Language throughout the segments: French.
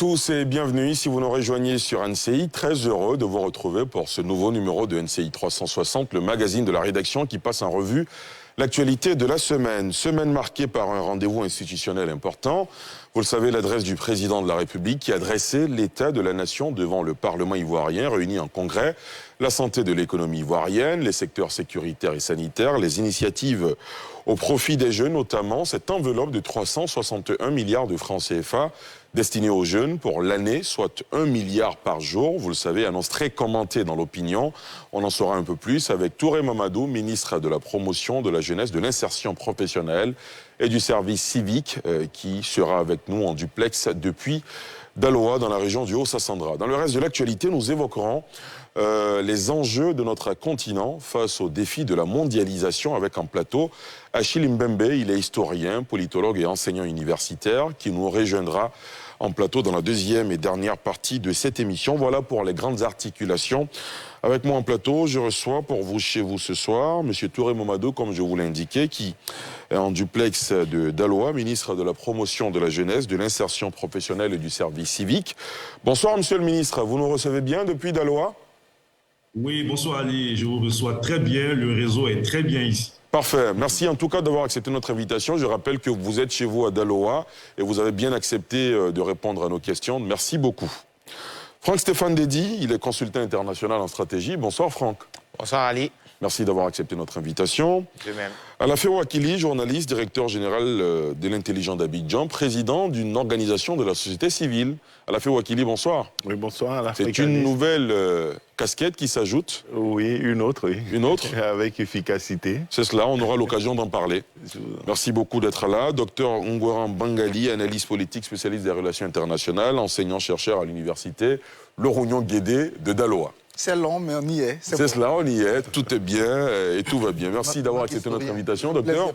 tous et bienvenue si vous nous rejoignez sur NCI. Très heureux de vous retrouver pour ce nouveau numéro de NCI 360, le magazine de la rédaction qui passe en revue l'actualité de la semaine. Semaine marquée par un rendez-vous institutionnel important. Vous le savez, l'adresse du président de la République qui a dressé l'état de la nation devant le Parlement ivoirien réuni en congrès. La santé de l'économie ivoirienne, les secteurs sécuritaires et sanitaires, les initiatives au profit des jeunes, notamment cette enveloppe de 361 milliards de francs CFA destinée aux jeunes pour l'année, soit 1 milliard par jour. Vous le savez, annonce très commentée dans l'opinion. On en saura un peu plus avec Touré Mamadou, ministre de la Promotion, de la Jeunesse, de l'Insertion professionnelle et du service civique, qui sera avec nous en duplex depuis Daloa, dans la région du Haut-Sassandra. Dans le reste de l'actualité, nous évoquerons les enjeux de notre continent face aux défis de la mondialisation avec un plateau. Achille Mbembe, il est historien, politologue et enseignant universitaire qui nous rejoindra en plateau dans la deuxième et dernière partie de cette émission. Voilà pour les grandes articulations. Avec moi en plateau, je reçois pour vous chez vous ce soir M. Touré Mamadou, comme je vous l'ai indiqué, qui est en duplex de Daloa, ministre de la Promotion de la Jeunesse, de l'Insertion professionnelle et du service civique. Bonsoir Monsieur le ministre, vous nous recevez bien depuis Daloa ? Oui, bonsoir Ali, je vous reçois très bien, le réseau est très bien ici. Parfait, merci en tout cas d'avoir accepté notre invitation. Je rappelle que vous êtes chez vous à Daloa et vous avez bien accepté de répondre à nos questions. Merci beaucoup. Franck-Stéphane Dedi, il est consultant international en stratégie. Bonsoir Franck. Bonsoir Ali. Merci d'avoir accepté notre invitation. De même. Alafé Ouakili, journaliste, directeur général de l'intelligence d'Abidjan, président d'une organisation de la société civile. Alafé Ouakili, bonsoir. Oui, bonsoir. C'est une nouvelle casquette qui s'ajoute. Oui, une autre, oui. Une autre. Avec efficacité. C'est cela, on aura l'occasion d'en parler. Merci beaucoup d'être là. Docteur Ngouran Bangali, analyste politique, spécialiste des relations internationales, enseignant-chercheur à l'université Lorognon Guédé de Daloa. C'est long, mais on y est. C'est cela, on y est, tout est bien et tout va bien. Merci d'avoir accepté notre invitation, docteur.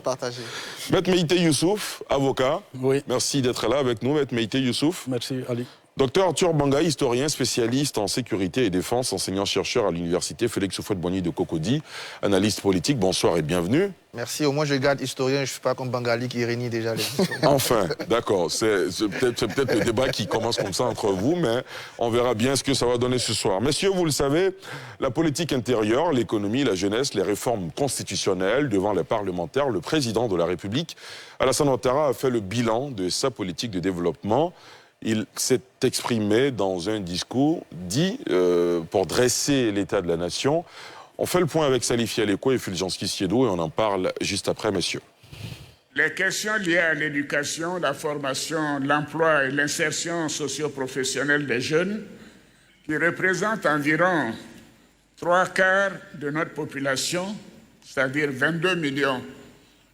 Maître Meïté Youssouf, avocat. Oui. Merci d'être là avec nous, Maître Meïté Youssouf. Merci, Ali. Docteur Arthur Banga, historien, spécialiste en sécurité et défense, enseignant-chercheur à l'université Félix Houphouët-Boigny de Cocody, analyste politique. Bonsoir et bienvenue. Merci, au moins je garde historien, je ne suis pas comme Bangali qui réunit déjà les Enfin, d'accord, c'est peut-être le débat qui commence comme ça entre vous, mais on verra bien ce que ça va donner ce soir. Messieurs, vous le savez, la politique intérieure, l'économie, la jeunesse, les réformes constitutionnelles, devant les parlementaires, le président de la République, Alassane Ouattara, a fait le bilan de sa politique de développement. Il s'est exprimé dans un discours dit pour dresser l'état de la nation. On fait le point avec Salif Yaleko et Fulgence Kissiedo et on en parle juste après, messieurs. Les questions liées à l'éducation, la formation, l'emploi et l'insertion socio-professionnelle des jeunes, qui représentent environ 3/4 de notre population, c'est-à-dire 22 millions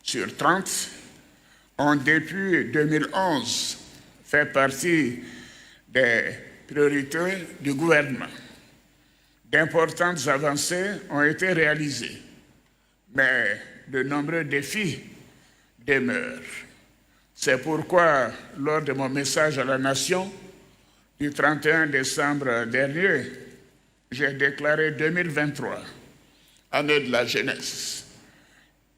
sur 30, ont depuis 2011 fait partie des priorités du gouvernement. D'importantes avancées ont été réalisées, mais de nombreux défis demeurent. C'est pourquoi, lors de mon message à la nation du 31 décembre dernier, j'ai déclaré 2023, année de la jeunesse,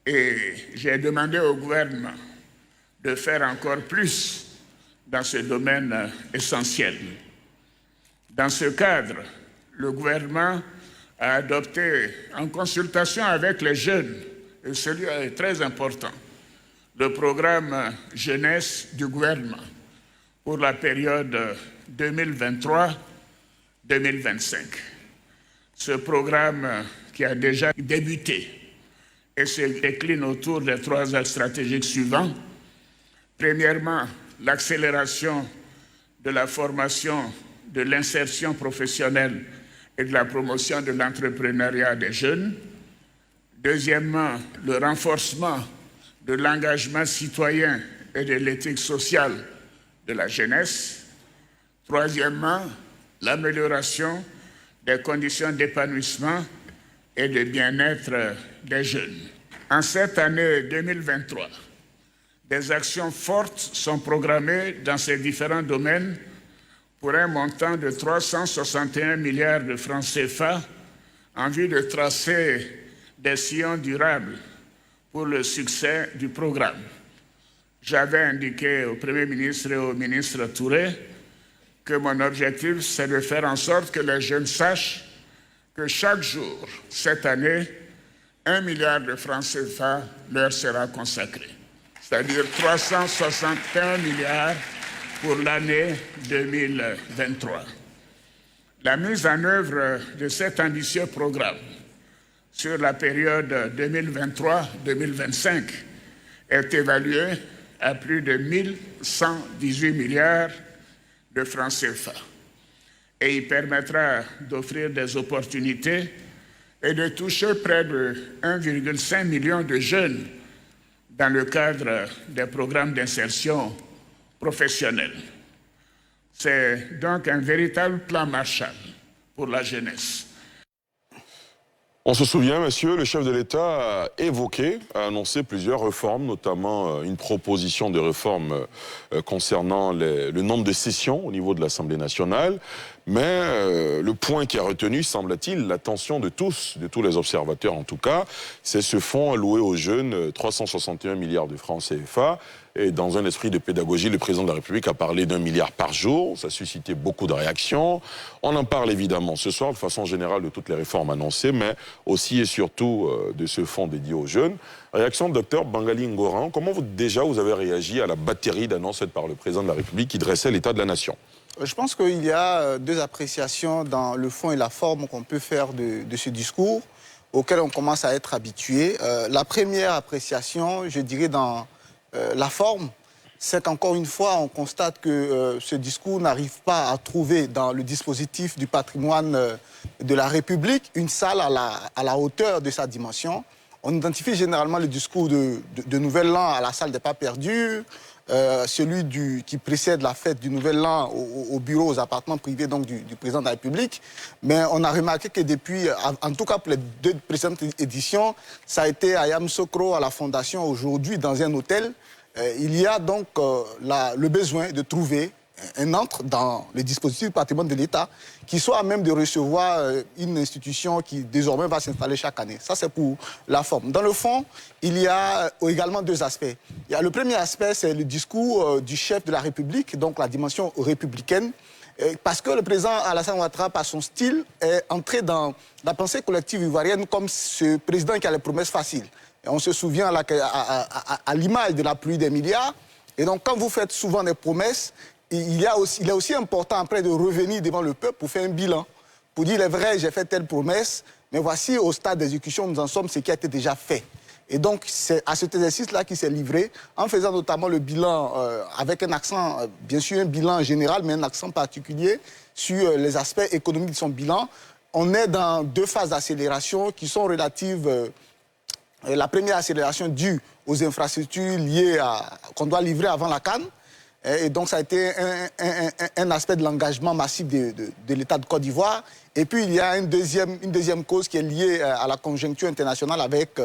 et j'ai demandé au gouvernement de faire encore plus dans ce domaine essentiel. Dans ce cadre, le gouvernement a adopté, en consultation avec les jeunes, et celui-là est très important, le programme jeunesse du gouvernement pour la période 2023-2025. Ce programme qui a déjà débuté et se décline autour des 3 axes stratégiques suivants. Premièrement, l'accélération de la formation, de l'insertion professionnelle et de la promotion de l'entrepreneuriat des jeunes. Deuxièmement, le renforcement de l'engagement citoyen et de l'éthique sociale de la jeunesse. Troisièmement, l'amélioration des conditions d'épanouissement et de bien-être des jeunes. En cette année 2023, des actions fortes sont programmées dans ces différents domaines pour un montant de 361 milliards de francs CFA en vue de tracer des sillons durables pour le succès du programme. J'avais indiqué au Premier ministre et au ministre Touré que mon objectif, c'est de faire en sorte que les jeunes sachent que chaque jour, cette année, 1 milliard de francs CFA leur sera consacré. C'est-à-dire 361 milliards pour l'année 2023. La mise en œuvre de cet ambitieux programme sur la période 2023-2025 est évaluée à plus de 1118 milliards de francs CFA. Et il permettra d'offrir des opportunités et de toucher près de 1,5 million de jeunes dans le cadre des programmes d'insertion professionnelle. C'est donc un véritable plan Marshall pour la jeunesse. On se souvient, monsieur, le chef de l'État a annoncé plusieurs réformes, notamment une proposition de réforme concernant le nombre de sessions au niveau de l'Assemblée nationale. Mais le point qui a retenu, semble-t-il, l'attention de tous les observateurs en tout cas, c'est ce fonds alloué aux jeunes, 361 milliards de francs CFA. Et dans un esprit de pédagogie, le président de la République a parlé d'1 milliard par jour. Ça a suscité beaucoup de réactions. On en parle évidemment ce soir de façon générale de toutes les réformes annoncées, mais aussi et surtout de ce fonds dédié aux jeunes. Réaction de Dr Bangali Ngoran. Comment vous avez réagi à la batterie d'annonces faites par le président de la République qui dressait l'état de la nation? Je pense qu'il y a deux appréciations dans le fond et la forme qu'on peut faire de ce discours, auquel on commence à être habitué. La première appréciation, je dirais dans la forme, c'est qu'encore une fois, on constate que ce discours n'arrive pas à trouver dans le dispositif du patrimoine de la République une salle à la hauteur de sa dimension. On identifie généralement le discours de Nouvel An à la salle des pas perdus, celui qui précède la fête du Nouvel An au bureau, aux appartements privés donc, du président de la République. Mais on a remarqué que depuis, en tout cas pour les deux précédentes éditions, ça a été à Yamoussoukro, à la Fondation, aujourd'hui dans un hôtel. Il y a donc le besoin de trouver un entre dans les dispositifs du patrimoine de l'État qui soit à même de recevoir une institution qui désormais va s'installer chaque année. Ça, c'est pour la forme. Dans le fond, il y a également deux aspects. Le premier aspect, c'est le discours du chef de la République, donc la dimension républicaine, parce que le président Alassane Ouattara, par son style, est entré dans la pensée collective ivoirienne comme ce président qui a les promesses faciles. Et on se souvient à l'image de la pluie des milliards. Et donc, quand vous faites souvent des promesses, il est aussi important après de revenir devant le peuple pour faire un bilan, pour dire, il est vrai, j'ai fait telle promesse, mais voici au stade d'exécution, nous en sommes ce qui a été déjà fait. Et donc, c'est à cet exercice-là qu'il s'est livré, en faisant notamment le bilan avec un accent, bien sûr un bilan général, mais un accent particulier sur les aspects économiques de son bilan. On est dans deux phases d'accélération qui sont relatives. La première accélération due aux infrastructures liées qu'on doit livrer avant la CAN. Et donc, ça a été un aspect de l'engagement massif de l'État de Côte d'Ivoire. Et puis, il y a une deuxième cause qui est liée à la conjoncture internationale avec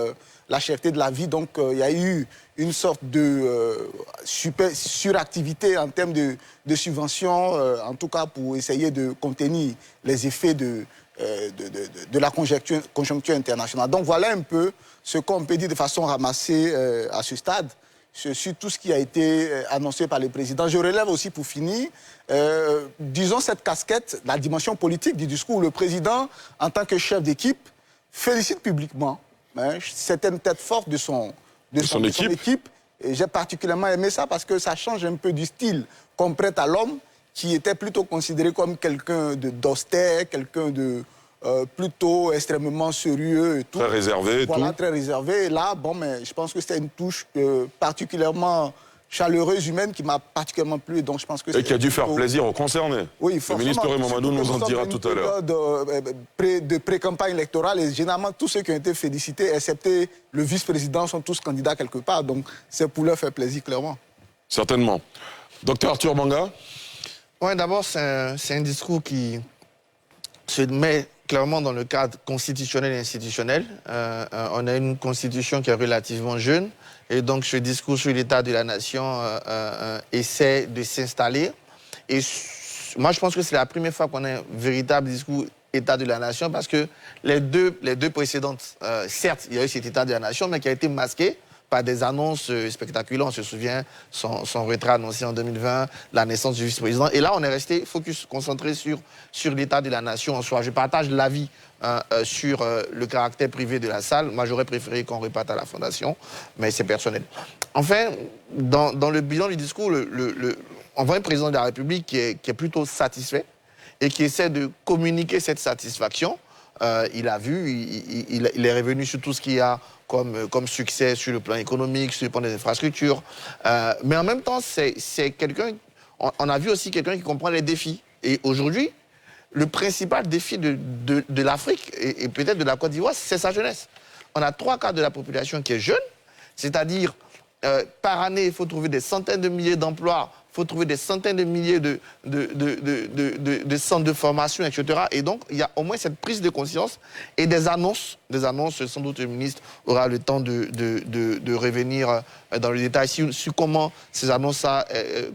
la cherté de la vie. Donc, il y a eu une sorte de suractivité en termes de subventions, en tout cas pour essayer de contenir les effets de la conjoncture internationale. Donc, voilà un peu ce qu'on peut dire de façon ramassée à ce stade sur tout ce qui a été annoncé par le président. Je relève aussi pour finir, disons cette casquette, la dimension politique du discours. Le président, en tant que chef d'équipe, félicite publiquement certaines têtes fortes de son équipe. Et j'ai particulièrement aimé ça parce que ça change un peu du style qu'on prête à l'homme qui était plutôt considéré comme quelqu'un d'austère, quelqu'un de plutôt extrêmement sérieux et tout. Très réservé et tout. Voilà, très réservé. Et là, mais je pense que c'était une touche particulièrement chaleureuse, humaine, qui m'a particulièrement plu. Et donc, je pense que et qui a dû faire plaisir aux concernés. Oui, le ministre Touré Mamadou nous en dira tout à l'heure. De pré-campagne électorale, et généralement, tous ceux qui ont été félicités, excepté le vice-président, sont tous candidats quelque part. Donc, c'est pour leur faire plaisir, clairement. Certainement. Docteur Arthur Banga? Oui, d'abord, c'est un discours qui se met clairement dans le cadre constitutionnel et institutionnel. On a une constitution qui est relativement jeune, et donc ce discours sur l'état de la nation essaie de s'installer. Et moi, je pense que c'est la première fois qu'on a un véritable discours état de la nation, parce que les deux précédentes, certes, il y a eu cet état de la nation, mais qui a été masqué par des annonces spectaculaires. On se souvient, son retrait annoncé en 2020, la naissance du vice-président. Et là, on est resté focus, concentré sur l'état de la nation en soi. Je partage l'avis sur le caractère privé de la salle. Moi, j'aurais préféré qu'on reparte à la Fondation, mais c'est personnel. Enfin, dans le bilan du discours, on voit un président de la République qui est plutôt satisfait et qui essaie de communiquer cette satisfaction. Il a vu, il est revenu sur tout ce qu'il y a comme succès sur le plan économique, sur le plan des infrastructures. Mais en même temps, c'est quelqu'un... On a vu aussi quelqu'un qui comprend les défis. Et aujourd'hui, le principal défi de l'Afrique et peut-être de la Côte d'Ivoire, c'est sa jeunesse. On a 3/4 de la population qui est jeune, c'est-à-dire par année, il faut trouver des centaines de milliers d'emplois, il faut trouver des centaines de milliers de centres de formation, etc. Et donc, il y a au moins cette prise de conscience et des annonces, sans doute le ministre aura le temps de revenir dans le détail sur comment ces annonces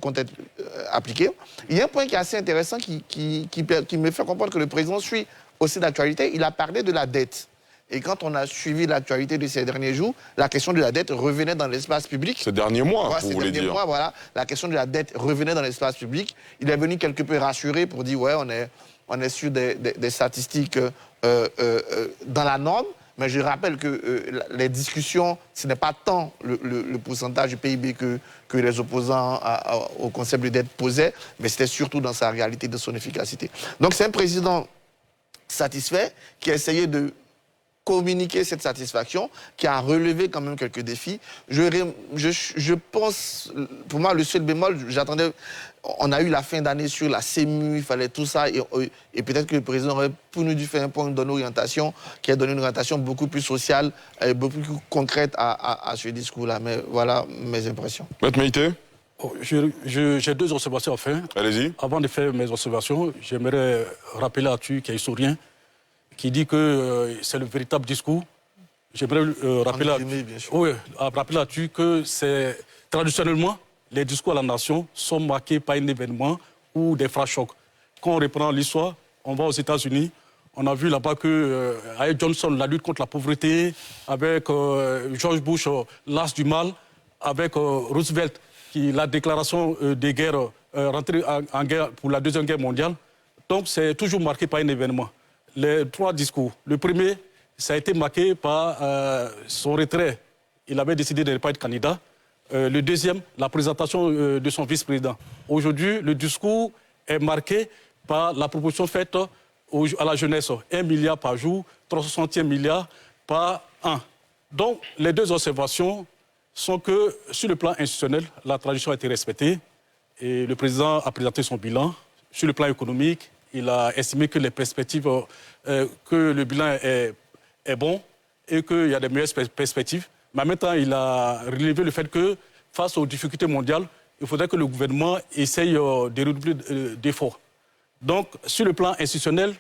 comptent être appliquées. Il y a un point qui est assez intéressant qui me fait comprendre que le président suit aussi l'actualité. Il a parlé de la dette. Et quand on a suivi l'actualité de ces derniers jours, la question de la dette revenait dans l'espace public. Ces derniers mois, vous voulez dire. Voilà, la question de la dette revenait dans l'espace public. Il est venu quelque peu rassurer pour dire, ouais, on est sur des statistiques dans la norme. Mais je rappelle que les discussions, ce n'est pas tant le pourcentage du PIB que les opposants au concept de dette posaient, mais c'était surtout dans sa réalité, de son efficacité. Donc c'est un président satisfait qui a essayé de communiquer cette satisfaction, qui a relevé quand même quelques défis. Je pense, pour moi, le seul bémol, j'attendais, on a eu la fin d'année sur la CEMU, il fallait tout ça, et peut-être que le président aurait dû faire un point d'orientation, qui a donné une orientation beaucoup plus sociale, et beaucoup plus concrète à ce discours-là. Mais voilà mes impressions. Maître Meïté ? J'ai deux observations à faire. Allez-y. Avant de faire mes observations, j'aimerais rappeler à tu qui est historien, qui dit que c'est le véritable discours. J'aimerais rappeler à tu que c'est traditionnellement, les discours à la nation sont marqués par un événement ou des phrases chocs. Quand on reprend l'histoire, on va aux États-Unis, on a vu là-bas que avec Johnson, la lutte contre la pauvreté, avec George Bush, l'as du mal, avec Roosevelt, la déclaration de guerre, rentrée en guerre pour la Deuxième Guerre mondiale. Donc c'est toujours marqué par un événement. Les trois discours. Le premier, ça a été marqué par son retrait. Il avait décidé de ne pas être candidat. Le deuxième, la présentation de son vice-président. Aujourd'hui, le discours est marqué par la proposition faite à la jeunesse. 1 milliard par jour, 361 milliards par an. Donc, les deux observations sont que, sur le plan institutionnel, la tradition a été respectée et le président a présenté son bilan. Sur le plan économique, il a estimé que les perspectives, que le bilan est bon et qu'il y a des meilleures perspectives. Mais en même temps, il a relevé le fait que, face aux difficultés mondiales, il faudrait que le gouvernement essaye de redoubler d'efforts. Donc, sur le plan institutionnel,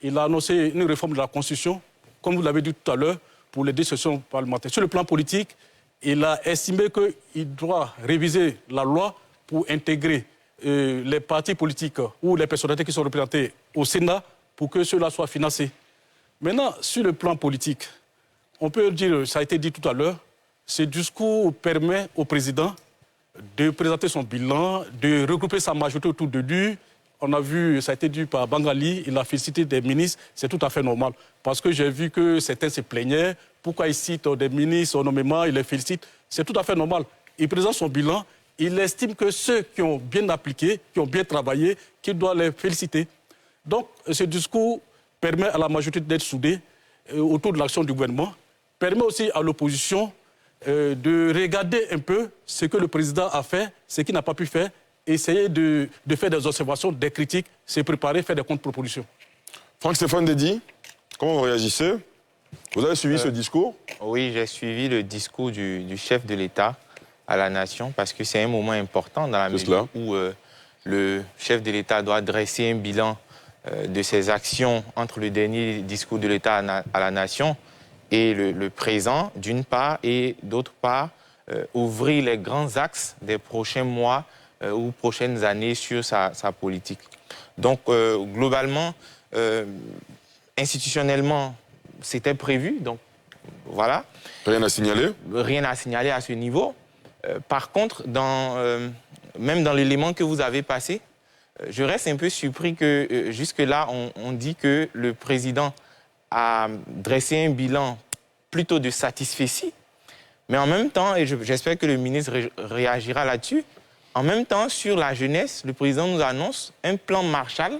il a annoncé une réforme de la Constitution, comme vous l'avez dit tout à l'heure, pour les 2 sessions parlementaires. Sur le plan politique, il a estimé qu'il doit réviser la loi pour intégrer les partis politiques ou les personnalités qui sont représentées au Sénat pour que cela soit financé. Maintenant, sur le plan politique, on peut dire, ça a été dit tout à l'heure, ce discours permet au président de présenter son bilan, de regrouper sa majorité autour de lui. On a vu, ça a été dit par Bangali, il a félicité des ministres, c'est tout à fait normal. Parce que j'ai vu que certains se plaignaient, pourquoi il cite des ministres au nommément, il les félicite, c'est tout à fait normal. Il présente son bilan, il estime que ceux qui ont bien appliqué, qui ont bien travaillé, qu'il doit les féliciter. Donc, ce discours permet à la majorité d'être soudée autour de l'action du gouvernement, permet aussi à l'opposition de regarder un peu ce que le président a fait, ce qu'il n'a pas pu faire, essayer de faire des observations, des critiques, se préparer, faire des contre-propositions. Franck-Stéphane Dedi, comment vous réagissez? Vous avez suivi ce discours? Oui, j'ai suivi le discours du chef de l'État à la nation parce que c'est un moment important dans la mesure où le chef de l'État doit dresser un bilan de ses actions entre le dernier discours de l'État à la nation et le présent, d'une part, et d'autre part, ouvrir les grands axes des prochains mois ou prochaines années sur sa politique. Donc, globalement, institutionnellement, c'était prévu. Donc, voilà. Rien à signaler? Rien à signaler à ce niveau. Par contre, même dans l'élément que vous avez passé, je reste un peu surpris que jusque-là, on dit que le président a dressé un bilan plutôt de satisfecit. Mais en même temps, et j'espère que le ministre réagira là-dessus, en même temps, sur la jeunesse, le président nous annonce un plan Marshall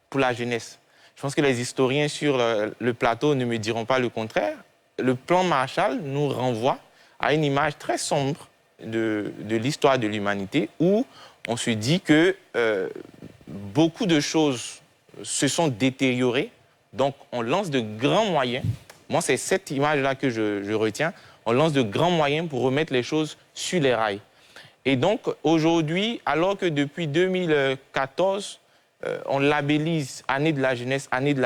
pour la jeunesse. Je pense que les historiens sur le plateau ne me diront pas le contraire. Le plan Marshall nous renvoie à une image très sombre de l'histoire de l'humanité où on se dit que beaucoup de choses se sont détériorées. Donc, on lance de grands moyens. Moi, c'est cette image-là que je retiens. On lance de grands moyens pour remettre les choses sur les rails. Et donc, aujourd'hui, alors que depuis 2014, on labellise Année de la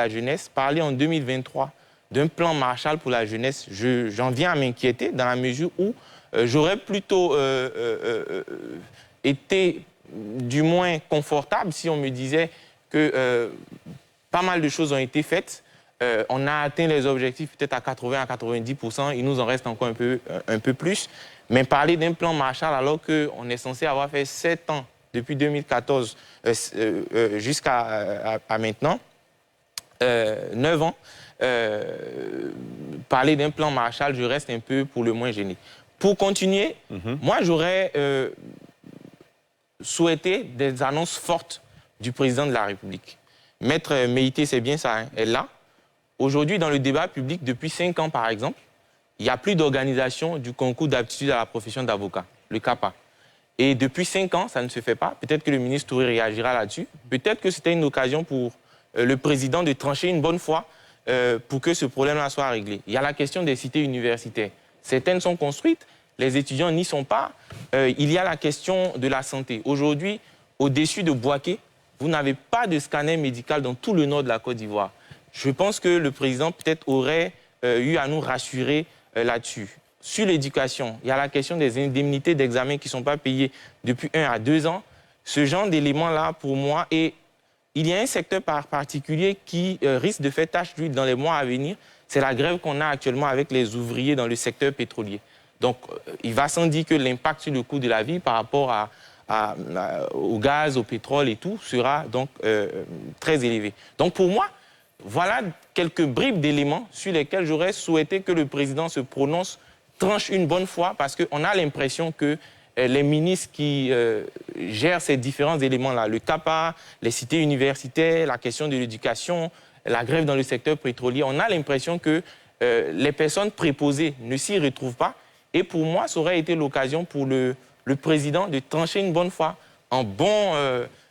jeunesse, parler en 2023 d'un plan Marshall pour la jeunesse, j'en viens à m'inquiéter dans la mesure où j'aurais plutôt été du moins confortable si on me disait que pas mal de choses ont été faites. On a atteint les objectifs peut-être à 80 à 90%, il nous en reste encore un peu plus. Mais parler d'un plan Marshall alors qu'on est censé avoir fait 7 ans, depuis 2014 jusqu'à maintenant, 9 ans, parler d'un plan Marshall, je reste un peu pour le moins gêné. Pour continuer, moi j'aurais souhaité des annonces fortes du président de la République. Maître Meïté, c'est bien ça, hein, est là. Aujourd'hui, dans le débat public, depuis 5 ans par exemple, il n'y a plus d'organisation du concours d'aptitude à la profession d'avocat, le CAPA. Et depuis 5 ans, ça ne se fait pas. Peut-être que le ministre Touré réagira là-dessus. Peut-être que c'était une occasion pour le président de trancher une bonne fois pour que ce problème-là soit réglé. Il y a la question des cités universitaires. Certaines sont construites, les étudiants n'y sont pas. Il y a la question de la santé. Aujourd'hui, au-dessus de Bouaké, vous n'avez pas de scanner médical dans tout le nord de la Côte d'Ivoire. Je pense que le président peut-être aurait eu à nous rassurer là-dessus. Sur l'éducation, il y a la question des indemnités d'examen qui ne sont pas payées depuis 1 à 2 ans. Ce genre d'éléments-là, pour moi, et il y a un secteur particulier qui risque de faire tache d'huile dans les mois à venir, c'est la grève qu'on a actuellement avec les ouvriers dans le secteur pétrolier. Donc, il va sans dire que l'impact sur le coût de la vie par rapport au gaz, au pétrole et tout sera donc très élevé. Donc, pour moi, voilà quelques bribes d'éléments sur lesquels j'aurais souhaité que le président se prononce, tranche une bonne fois, parce qu'on a l'impression que les ministres qui gèrent ces différents éléments-là, le CAPA, les cités universitaires, la question de l'éducation, la grève dans le secteur pétrolier, on a l'impression que les personnes préposées ne s'y retrouvent pas. Et pour moi, ça aurait été l'occasion pour le président de trancher une bonne fois, en bon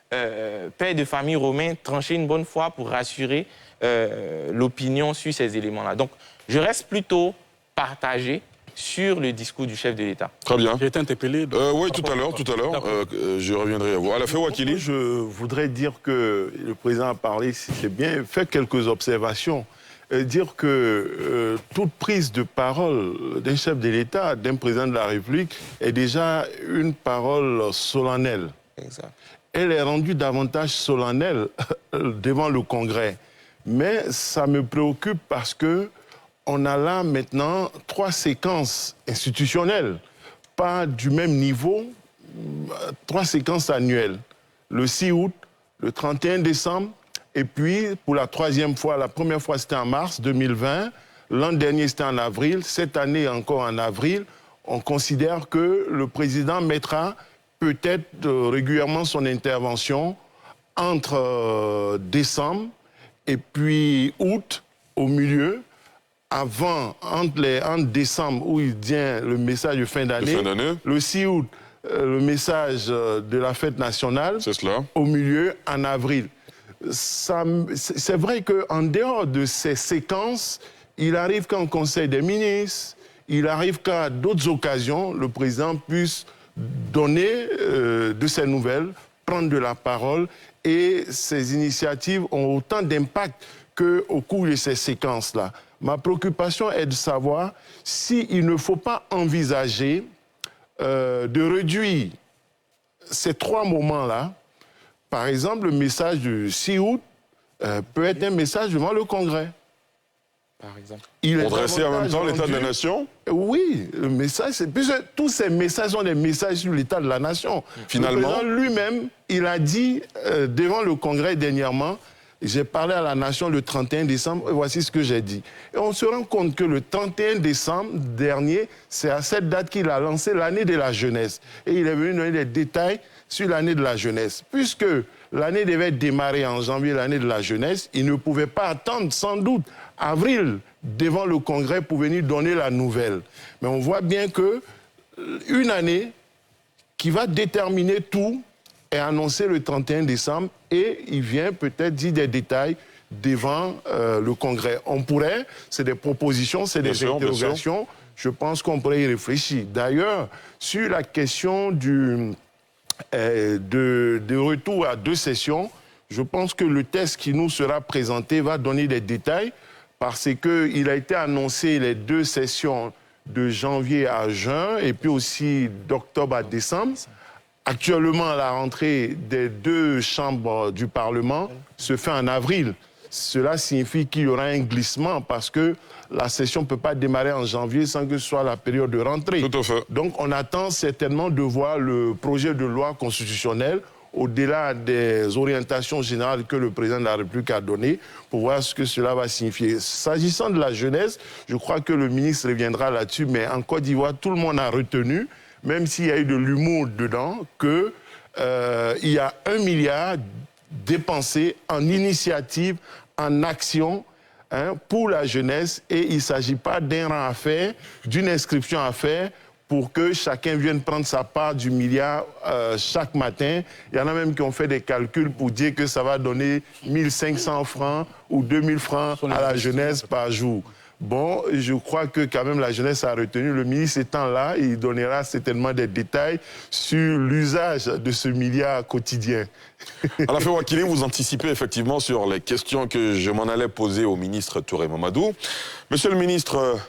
père de famille romain, trancher une bonne fois pour rassurer l'opinion sur ces éléments-là. Donc, je reste plutôt partagé sur le discours du chef de l'État. Très bien. J'ai été interpellé. Oui, tout à l'heure. Je reviendrai à vous. À la fin, Wakili. Je voudrais dire que le président a parlé, c'est bien, fait quelques observations. Dire que toute prise de parole d'un chef de l'État, d'un président de la République, est déjà une parole solennelle. Exact. Elle est rendue davantage solennelle devant le Congrès. Mais ça me préoccupe parce que on a là maintenant 3 séquences institutionnelles, pas du même niveau, 3 séquences annuelles. Le 6 août, le 31 décembre, et puis pour la 3e fois, la première fois c'était en mars 2020, l'an dernier c'était en avril, cette année encore en avril, on considère que le président mettra peut-être régulièrement son intervention entre décembre et puis août au milieu, entre décembre où il tient le message de fin d'année, le 6 août, le message de la fête nationale, c'est cela. Au milieu, en avril. C'est vrai qu'en dehors de ces séquences, il arrive qu'en Conseil des ministres, il arrive qu'à d'autres occasions, le président puisse donner de ses nouvelles, prendre de la parole, et ces initiatives ont autant d'impact qu'au cours de ces séquences-là. Ma préoccupation est de savoir s'il ne faut pas envisager de réduire ces 3 moments-là. Par exemple, le message du 6 août peut être un message devant le Congrès. par exemple. Pour dresser en même temps l'état de la nation? Oui, le message, c'est puisque tous ces messages sont des messages sur l'état de la nation. Finalement, le président lui-même, il a dit devant le Congrès dernièrement, j'ai parlé à la nation le 31 décembre et voici ce que j'ai dit. Et on se rend compte que le 31 décembre dernier, c'est à cette date qu'il a lancé l'année de la jeunesse. Et il est venu donner des détails sur l'année de la jeunesse. Puisque l'année devait démarrer en janvier, l'année de la jeunesse, il ne pouvait pas attendre sans doute avril devant le Congrès pour venir donner la nouvelle. Mais on voit bien que une année qui va déterminer tout est annoncée le 31 décembre et il vient peut-être dire des détails devant le Congrès. On pourrait, c'est des propositions, c'est des interrogations, je pense qu'on pourrait y réfléchir. D'ailleurs, sur la question de retour à 2 sessions, je pense que le texte qui nous sera présenté va donner des détails parce qu'il a été annoncé les 2 sessions de janvier à juin et puis aussi d'octobre à décembre. Actuellement, la rentrée des 2 chambres du Parlement se fait en avril. Cela signifie qu'il y aura un glissement parce que la session ne peut pas démarrer en janvier sans que ce soit la période de rentrée. Tout à fait. Donc on attend certainement de voir le projet de loi constitutionnelle au-delà des orientations générales que le président de la République a données pour voir ce que cela va signifier. S'agissant de la jeunesse, je crois que le ministre reviendra là-dessus, mais en Côte d'Ivoire, tout le monde a retenu, même s'il y a eu de l'humour dedans, qu'il y a 1 milliard dépensé en initiative, en action pour la jeunesse et il ne s'agit pas d'un rang à faire, d'une inscription à faire pour que chacun vienne prendre sa part du milliard chaque matin. Il y en a même qui ont fait des calculs pour dire que ça va donner 1 500 francs ou 2 000 francs à la jeunesse par jour. Bon, je crois que quand même la jeunesse a retenu. Le ministre étant là, il donnera certainement des détails sur l'usage de ce milliard quotidien. Alafé Ouakili, vous anticipez effectivement sur les questions que je m'en allais poser au ministre Touré Mamadou. Monsieur le ministre,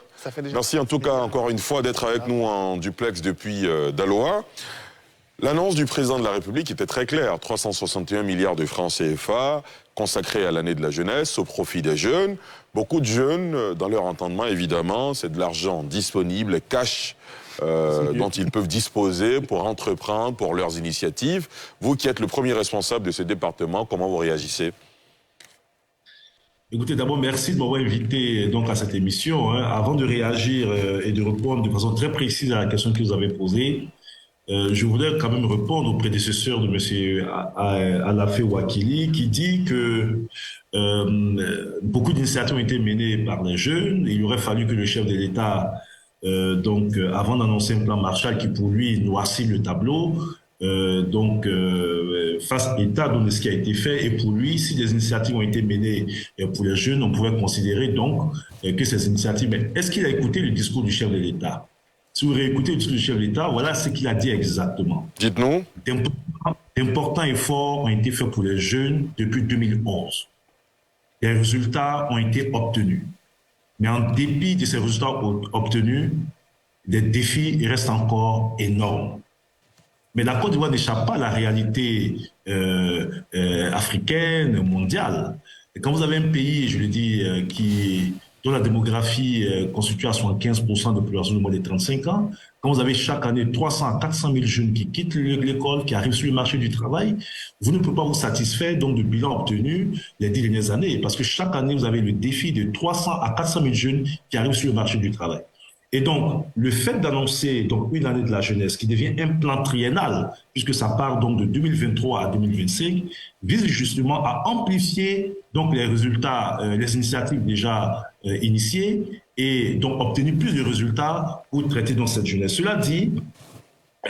merci en tout cas encore une fois d'être avec nous en duplex depuis Daloa. L'annonce du président de la République était très claire. 361 milliards de francs CFA consacrés à l'année de la jeunesse au profit des jeunes. Beaucoup de jeunes, dans leur entendement évidemment, c'est de l'argent disponible, cash, dont ils peuvent disposer pour entreprendre, pour leurs initiatives. Vous qui êtes le premier responsable de ce département, comment vous réagissez ? Écoutez, d'abord, merci de m'avoir invité donc, à cette émission. Avant de réagir et de répondre de façon très précise à la question que vous avez posée, je voudrais quand même répondre au prédécesseur de M. Alafé Ouakili qui dit que beaucoup d'initiatives ont été menées par les jeunes. Il aurait fallu que le chef de l'État, avant d'annoncer un plan Marshall qui pour lui noircit le tableau, fasse état de ce qui a été fait. Et pour lui, si des initiatives ont été menées pour les jeunes, on pourrait considérer donc que ces initiatives... Mais est-ce qu'il a écouté le discours du chef de l'État ? Si vous réécoutez le discours du chef de l'État, voilà ce qu'il a dit exactement. Dites-nous. D'importants efforts ont été faits pour les jeunes depuis 2011. Les résultats ont été obtenus. Mais en dépit de ces résultats obtenus, les défis restent encore énormes. Mais la Côte d'Ivoire n'échappe pas à la réalité africaine, mondiale. Et quand vous avez un pays, je le dis, dont la démographie constitue à 75% de population de moins de 35 ans, quand vous avez chaque année 300 à 400 000 jeunes qui quittent l'école, qui arrivent sur le marché du travail, vous ne pouvez pas vous satisfaire donc du bilan obtenu les 10 dernières années, parce que chaque année, vous avez le défi de 300 à 400 000 jeunes qui arrivent sur le marché du travail. Et donc, le fait d'annoncer donc une année de la jeunesse qui devient un plan triennal, puisque ça part donc de 2023 à 2025, vise justement à amplifier donc les résultats, les initiatives déjà initiées et donc obtenir plus de résultats pour traiter dans cette jeunesse. Cela dit,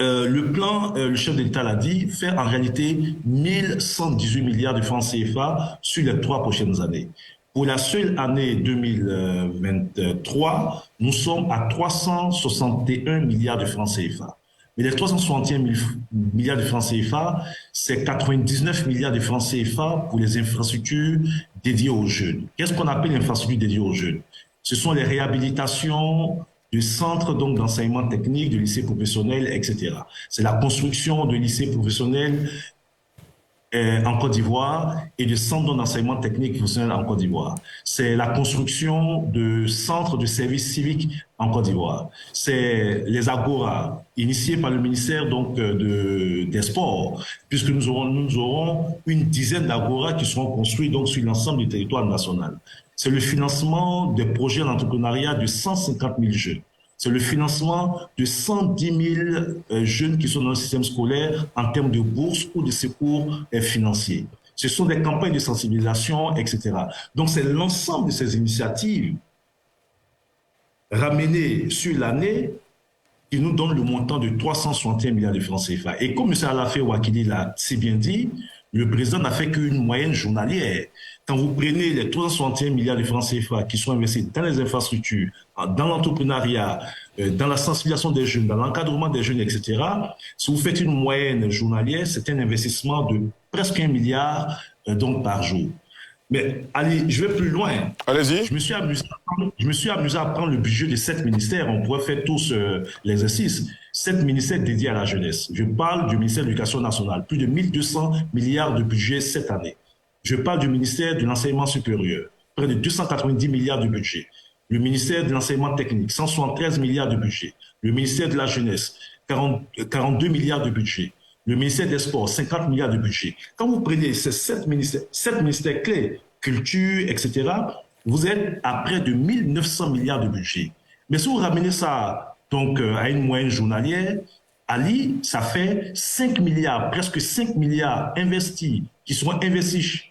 le plan, le chef de l'État l'a dit, fait en réalité 1118 milliards de francs CFA sur les 3 prochaines années. Pour la seule année 2023, nous sommes à 361 milliards de francs CFA. Mais les 361 milliards de francs CFA, c'est 99 milliards de francs CFA pour les infrastructures dédiées aux jeunes. Qu'est-ce qu'on appelle infrastructures dédiées aux jeunes? Ce sont les réhabilitations de centres d'enseignement technique, de lycées professionnels, etc. C'est la construction de lycées professionnels en Côte d'Ivoire et de centres d'enseignement technique professionnel en Côte d'Ivoire. C'est la construction de centres de services civiques en Côte d'Ivoire. C'est les Agora, initiés par le ministère donc, des Sports, puisque nous aurons une dizaine d'Agora qui seront construits donc, sur l'ensemble du territoire national. C'est le financement des projets d'entrepreneuriat de 150 000 jeunes. C'est le financement de 110 000 jeunes qui sont dans le système scolaire en termes de bourses ou de secours financiers. Ce sont des campagnes de sensibilisation, etc. Donc, c'est l'ensemble de ces initiatives ramenées sur l'année qui nous donne le montant de 361 milliards de francs CFA. Et comme M. Alafé Ouakili l'a si bien dit, le président n'a fait qu'une moyenne journalière. Quand vous prenez les 361 milliards de francs CFA qui sont investis dans les infrastructures, dans l'entrepreneuriat, dans la sensibilisation des jeunes, dans l'encadrement des jeunes, etc., si vous faites une moyenne journalière, c'est un investissement de presque 1 milliard donc, par jour. Mais allez, je vais plus loin. Allez-y. Je me suis amusé à prendre le budget de 7 ministères. On pourrait faire tous l'exercice. 7 ministères dédiés à la jeunesse. Je parle du ministère de l'Éducation nationale. Plus de 1200 milliards de budget cette année. Je parle du ministère de l'Enseignement supérieur. Près de 290 milliards de budget. Le ministère de l'Enseignement technique. 173 milliards de budget. Le ministère de la Jeunesse. 42 milliards de budget. Le ministère des Sports, 50 milliards de budget. Quand vous prenez ces 7 ministères clés, culture, etc., vous êtes à près de 1900 milliards de budget. Mais si vous ramenez ça donc, à une moyenne journalière, Ali, ça fait 5 milliards, presque 5 milliards investis, qui seront investis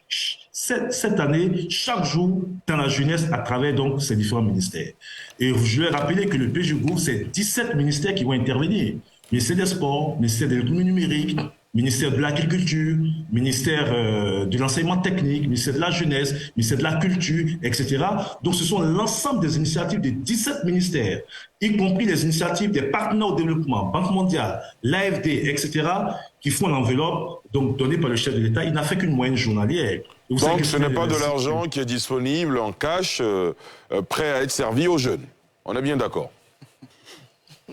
cette année, chaque jour, dans la jeunesse, à travers donc ces différents ministères. Et je vais rappeler que le PGGOU, c'est 17 ministères qui vont intervenir. Ministère des Sports, ministère de l'économie numérique, ministère de l'Agriculture, ministère de l'Enseignement technique, ministère de la Jeunesse, ministère de la Culture, etc. Donc, ce sont l'ensemble des initiatives des 17 ministères, y compris les initiatives des partenaires au développement, Banque mondiale, l'AFD, etc., qui font l'enveloppe donnée par le chef de l'État. Il n'a fait qu'une moyenne journalière. Donc, ce n'est pas de l'argent qui est disponible en cash, prêt à être servi aux jeunes. On est bien d'accord?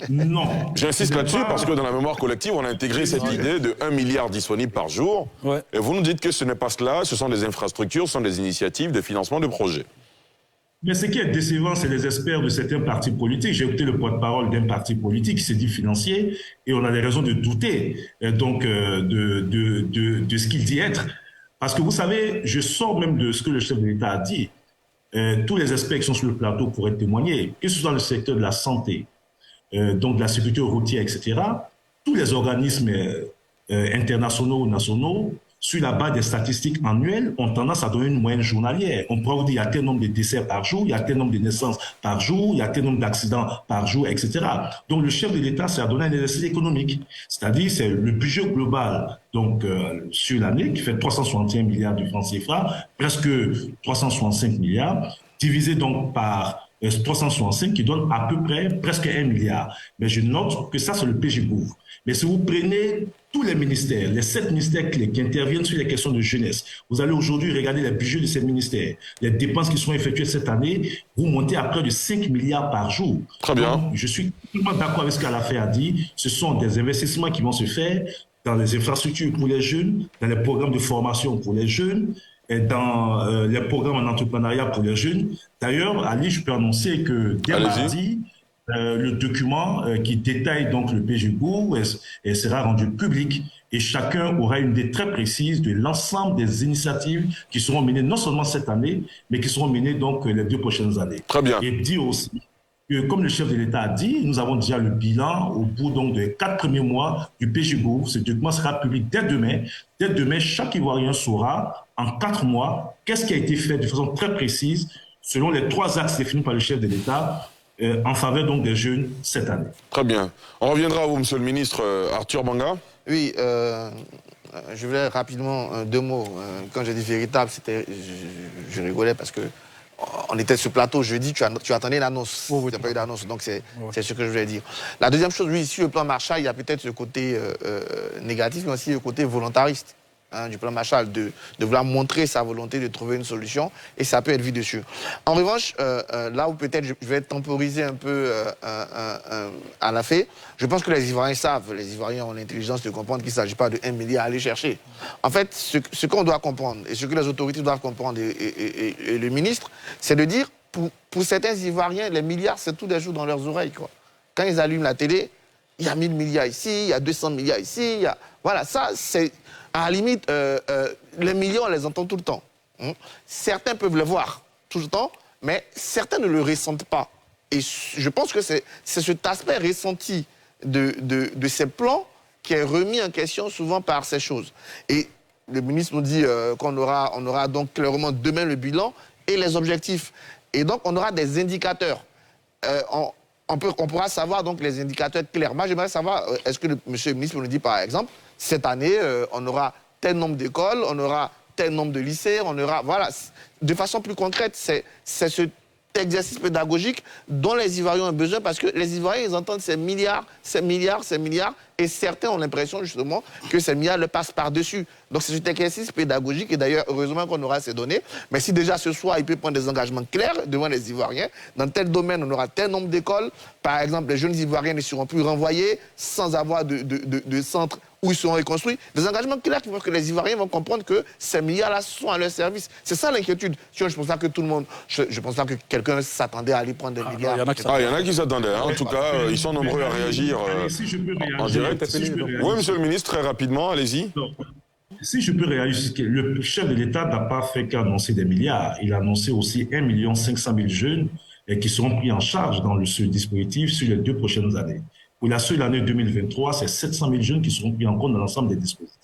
Non. J'insiste là-dessus parce que dans la mémoire collective, on a intégré cette idée de 1 milliard disponible par jour. Ouais. Et vous nous dites que ce n'est pas cela, ce sont des infrastructures, ce sont des initiatives de financement de projets. Mais ce qui est décevant, c'est les experts de certains partis politiques. J'ai écouté le porte-parole d'un parti politique qui s'est dit financier et on a des raisons de douter donc, de ce qu'il dit être. Parce que vous savez, je sors même de ce que le chef de l'État a dit. Tous les experts qui sont sur le plateau pourraient témoigner, que ce soit dans le secteur de la santé, donc de la sécurité routière, etc., tous les organismes internationaux ou nationaux, sur la base des statistiques annuelles, ont tendance à donner une moyenne journalière. On pourrait vous dire qu'il y a tel nombre de décès par jour, il y a tel nombre de naissances par jour, il y a tel nombre d'accidents par jour, etc. Donc le chef de l'État, c'est à donner un exercice économique. C'est-à-dire, c'est le budget global donc, sur l'année, qui fait 361 milliards de francs CFA, presque 365 milliards, divisé donc par 365 qui donne à peu près presque 1 milliard. Mais je note que ça, c'est le PGGOV. Mais si vous prenez tous les ministères, les 7 ministères clés qui interviennent sur les questions de jeunesse, vous allez aujourd'hui regarder les budgets de ces ministères, les dépenses qui sont effectuées cette année, vous montez à près de 5 milliards par jour. Très bien. Donc, je suis totalement d'accord avec ce qu'Alafé a dit. Ce sont des investissements qui vont se faire dans les infrastructures pour les jeunes, dans les programmes de formation pour les jeunes, et dans les programmes en entrepreneuriat pour les jeunes. D'ailleurs, Ali, je peux annoncer que dès mardi, le document qui détaille donc le PGGOV sera rendu public et chacun aura une idée très précise de l'ensemble des initiatives qui seront menées non seulement cette année, mais qui seront menées donc les 2 prochaines années. Très bien. Et dit aussi que, comme le chef de l'État a dit, nous avons déjà le bilan au bout donc des 4 premiers mois du PGGOV. Ce document sera public dès demain. Dès demain, chaque Ivoirien saura en 4 mois qu'est-ce qui a été fait de façon très précise selon les 3 axes définis par le chef de l'État en faveur donc des jeunes cette année. Très bien. On reviendra à vous, Monsieur le ministre. Arthur Banga. Oui, je voulais rapidement 2 mots. Quand j'ai dit véritable, c'était, je rigolais parce que on était sur le plateau jeudi, tu attendais l'annonce. Il n'y a pas eu d'annonce, donc c'est ce que je voulais dire. La deuxième chose, oui, sur le plan Marshall, il y a peut-être ce côté négatif, mais aussi le côté volontariste. du plan Marshall, de vouloir montrer sa volonté de trouver une solution, et ça peut être vu dessus. En revanche, là où peut-être je vais temporiser un peu à la fait, je pense que les Ivoiriens savent, les Ivoiriens ont l'intelligence de comprendre qu'il ne s'agit pas de 1 milliard à aller chercher. En fait, ce qu'on doit comprendre, et ce que les autorités doivent comprendre, et le ministre, c'est de dire, pour certains Ivoiriens, les milliards, c'est tous les jours dans leurs oreilles, quoi. Quand ils allument la télé, il y a 1000 milliards ici, il y a 200 milliards ici, il y a... Voilà, ça, c'est... À la limite, les millions, on les entend tout le temps. Certains peuvent le voir tout le temps, mais certains ne le ressentent pas. Et je pense que c'est cet aspect ressenti de ces plans qui est remis en question souvent par ces choses. Et le ministre nous dit qu'on aura donc clairement demain le bilan et les objectifs. Et donc, on aura des indicateurs. On pourra savoir donc les indicateurs clairs. Moi, j'aimerais savoir, est-ce que monsieur le ministre nous dit, par exemple, cette année, on aura tel nombre d'écoles, on aura tel nombre de lycées, on aura... Voilà, de façon plus concrète, c'est ce exercice pédagogique dont les Ivoiriens ont besoin, parce que les Ivoiriens, ils entendent ces milliards, ces milliards, ces milliards, et certains ont l'impression, justement, que ces milliards le passent par-dessus. Donc c'est cet exercice pédagogique, et d'ailleurs, heureusement qu'on aura ces données, mais si déjà ce soir, il peut prendre des engagements clairs devant les Ivoiriens, dans tel domaine, on aura tel nombre d'écoles, par exemple, les jeunes Ivoiriens ne seront plus renvoyés sans avoir de centre où ils seront reconstruits, des engagements clairs qui font que les Ivoiriens vont comprendre que ces milliards-là sont à leur service. C'est ça l'inquiétude. Je ne pense pas que tout le monde, je pense pas que quelqu'un s'attendait à aller prendre des milliards. Il y en a qui s'attendaient. En tout cas, ils sont nombreux à réagir en direct. Oui, monsieur le ministre, très rapidement, allez-y. Si je peux réagir, le chef de l'État n'a pas fait qu'annoncer des milliards. Il a annoncé aussi 1 500 000 jeunes qui seront pris en charge dans ce dispositif sur les 2 prochaines années. Pour la seule année 2023, c'est 700 000 jeunes qui seront pris en compte dans l'ensemble des dispositifs.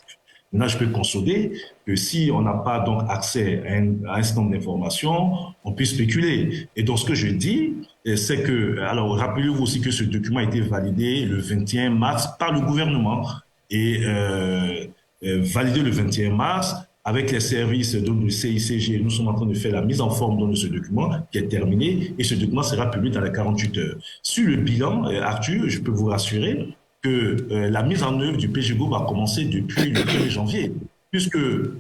Maintenant, je peux consolider que si on n'a pas donc accès à un certain nombre d'informations, on peut spéculer. Et donc, ce que je dis, c'est que, alors, rappelez-vous aussi que ce document a été validé le 21 mars par le gouvernement et validé le 21 mars avec les services donc, du CICG. Nous sommes en train de faire la mise en forme de ce document qui est terminé et ce document sera publié dans les 48 heures. Sur le bilan, Arthur, je peux vous rassurer que la mise en œuvre du PGGO va commencer depuis le 1er janvier, puisque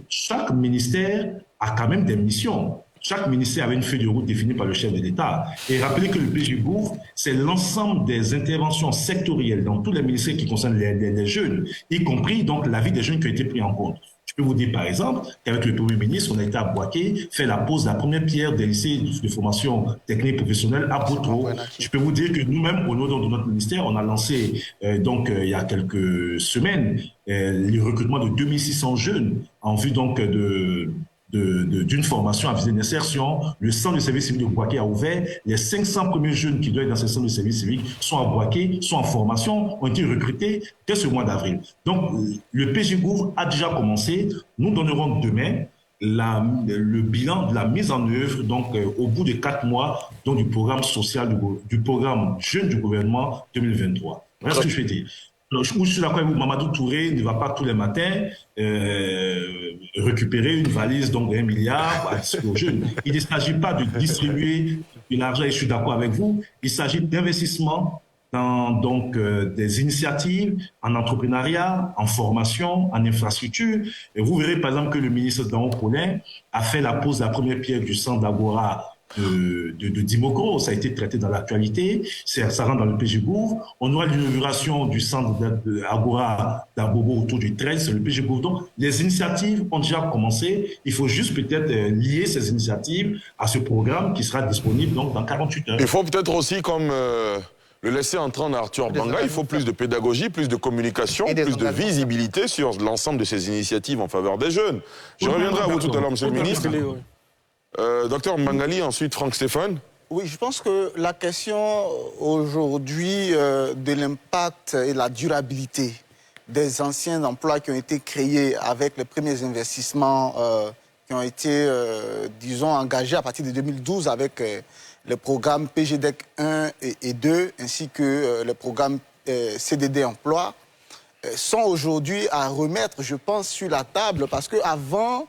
chaque ministère a quand même des missions. Chaque ministère avait une feuille de route définie par le chef de l'État. Et rappelez que le PGGO, c'est l'ensemble des interventions sectorielles dans tous les ministères qui concernent les jeunes, y compris donc la vie des jeunes qui ont été pris en compte. Je peux vous dire, par exemple, qu'avec le Premier ministre, on a été à Boaké, fait la pose de la première pierre des lycées de formation technique professionnelle à Botro. Je peux vous dire que nous-mêmes, au nom de notre ministère, on a lancé, il y a quelques semaines, le recrutement de 2600 jeunes en vue donc d'une formation à visée d'insertion. Le centre de service civique de Boaké a ouvert. Les 500 premiers jeunes qui doivent être dans ce centre de service civique sont à Boaké, sont en formation, ont été recrutés dès ce mois d'avril. Donc, le PGGO a déjà commencé. Nous donnerons demain le bilan de la mise en œuvre, donc au bout de 4 mois, donc, du programme social, du programme jeune du gouvernement 2023. Voilà ce que je vais dire. Alors, je suis d'accord avec vous, Mamadou Touré ne va pas tous les matins récupérer une valise donc d'1 milliard à distribuer aux jeunes. Il ne s'agit pas de distribuer de l'argent, et je suis d'accord avec vous, il s'agit d'investissement dans donc, des initiatives en entrepreneuriat, en formation, en infrastructure. Et vous verrez par exemple que le ministre Daon Colin a fait la pose de la première pierre du centre d'Agora de Dimokro, ça a été traité dans l'actualité, ça rentre dans le PGGO. On aura l'inauguration du centre d'Agora d'Abobo autour du 13, c'est le PGGO. Donc, les initiatives ont déjà commencé. Il faut juste peut-être lier ces initiatives à ce programme qui sera disponible donc, dans 48 heures. Il faut peut-être aussi, comme le laisser entendre à Arthur Banga, il faut plus de pédagogie, plus de communication, plus de visibilité sur l'ensemble de ces initiatives en faveur des jeunes. Je reviendrai à vous tout à l'heure, monsieur le ministre. Docteur Mangali, ensuite Franck Stéphane. Oui, je pense que la question aujourd'hui de l'impact et la durabilité des anciens emplois qui ont été créés avec les premiers investissements qui ont été, disons, engagés à partir de 2012 avec les programmes PGDEC 1 et 2 ainsi que le programme CDD Emploi sont aujourd'hui à remettre, je pense, sur la table parce qu'avant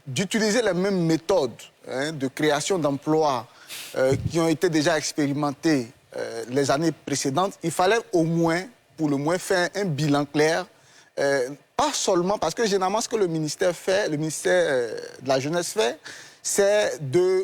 d'utiliser les mêmes méthodes de création d'emplois qui ont été déjà expérimentées les années précédentes, il fallait au moins, pour le moins, faire un bilan clair, pas seulement, parce que généralement ce que le ministère fait, le ministère de la Jeunesse fait, c'est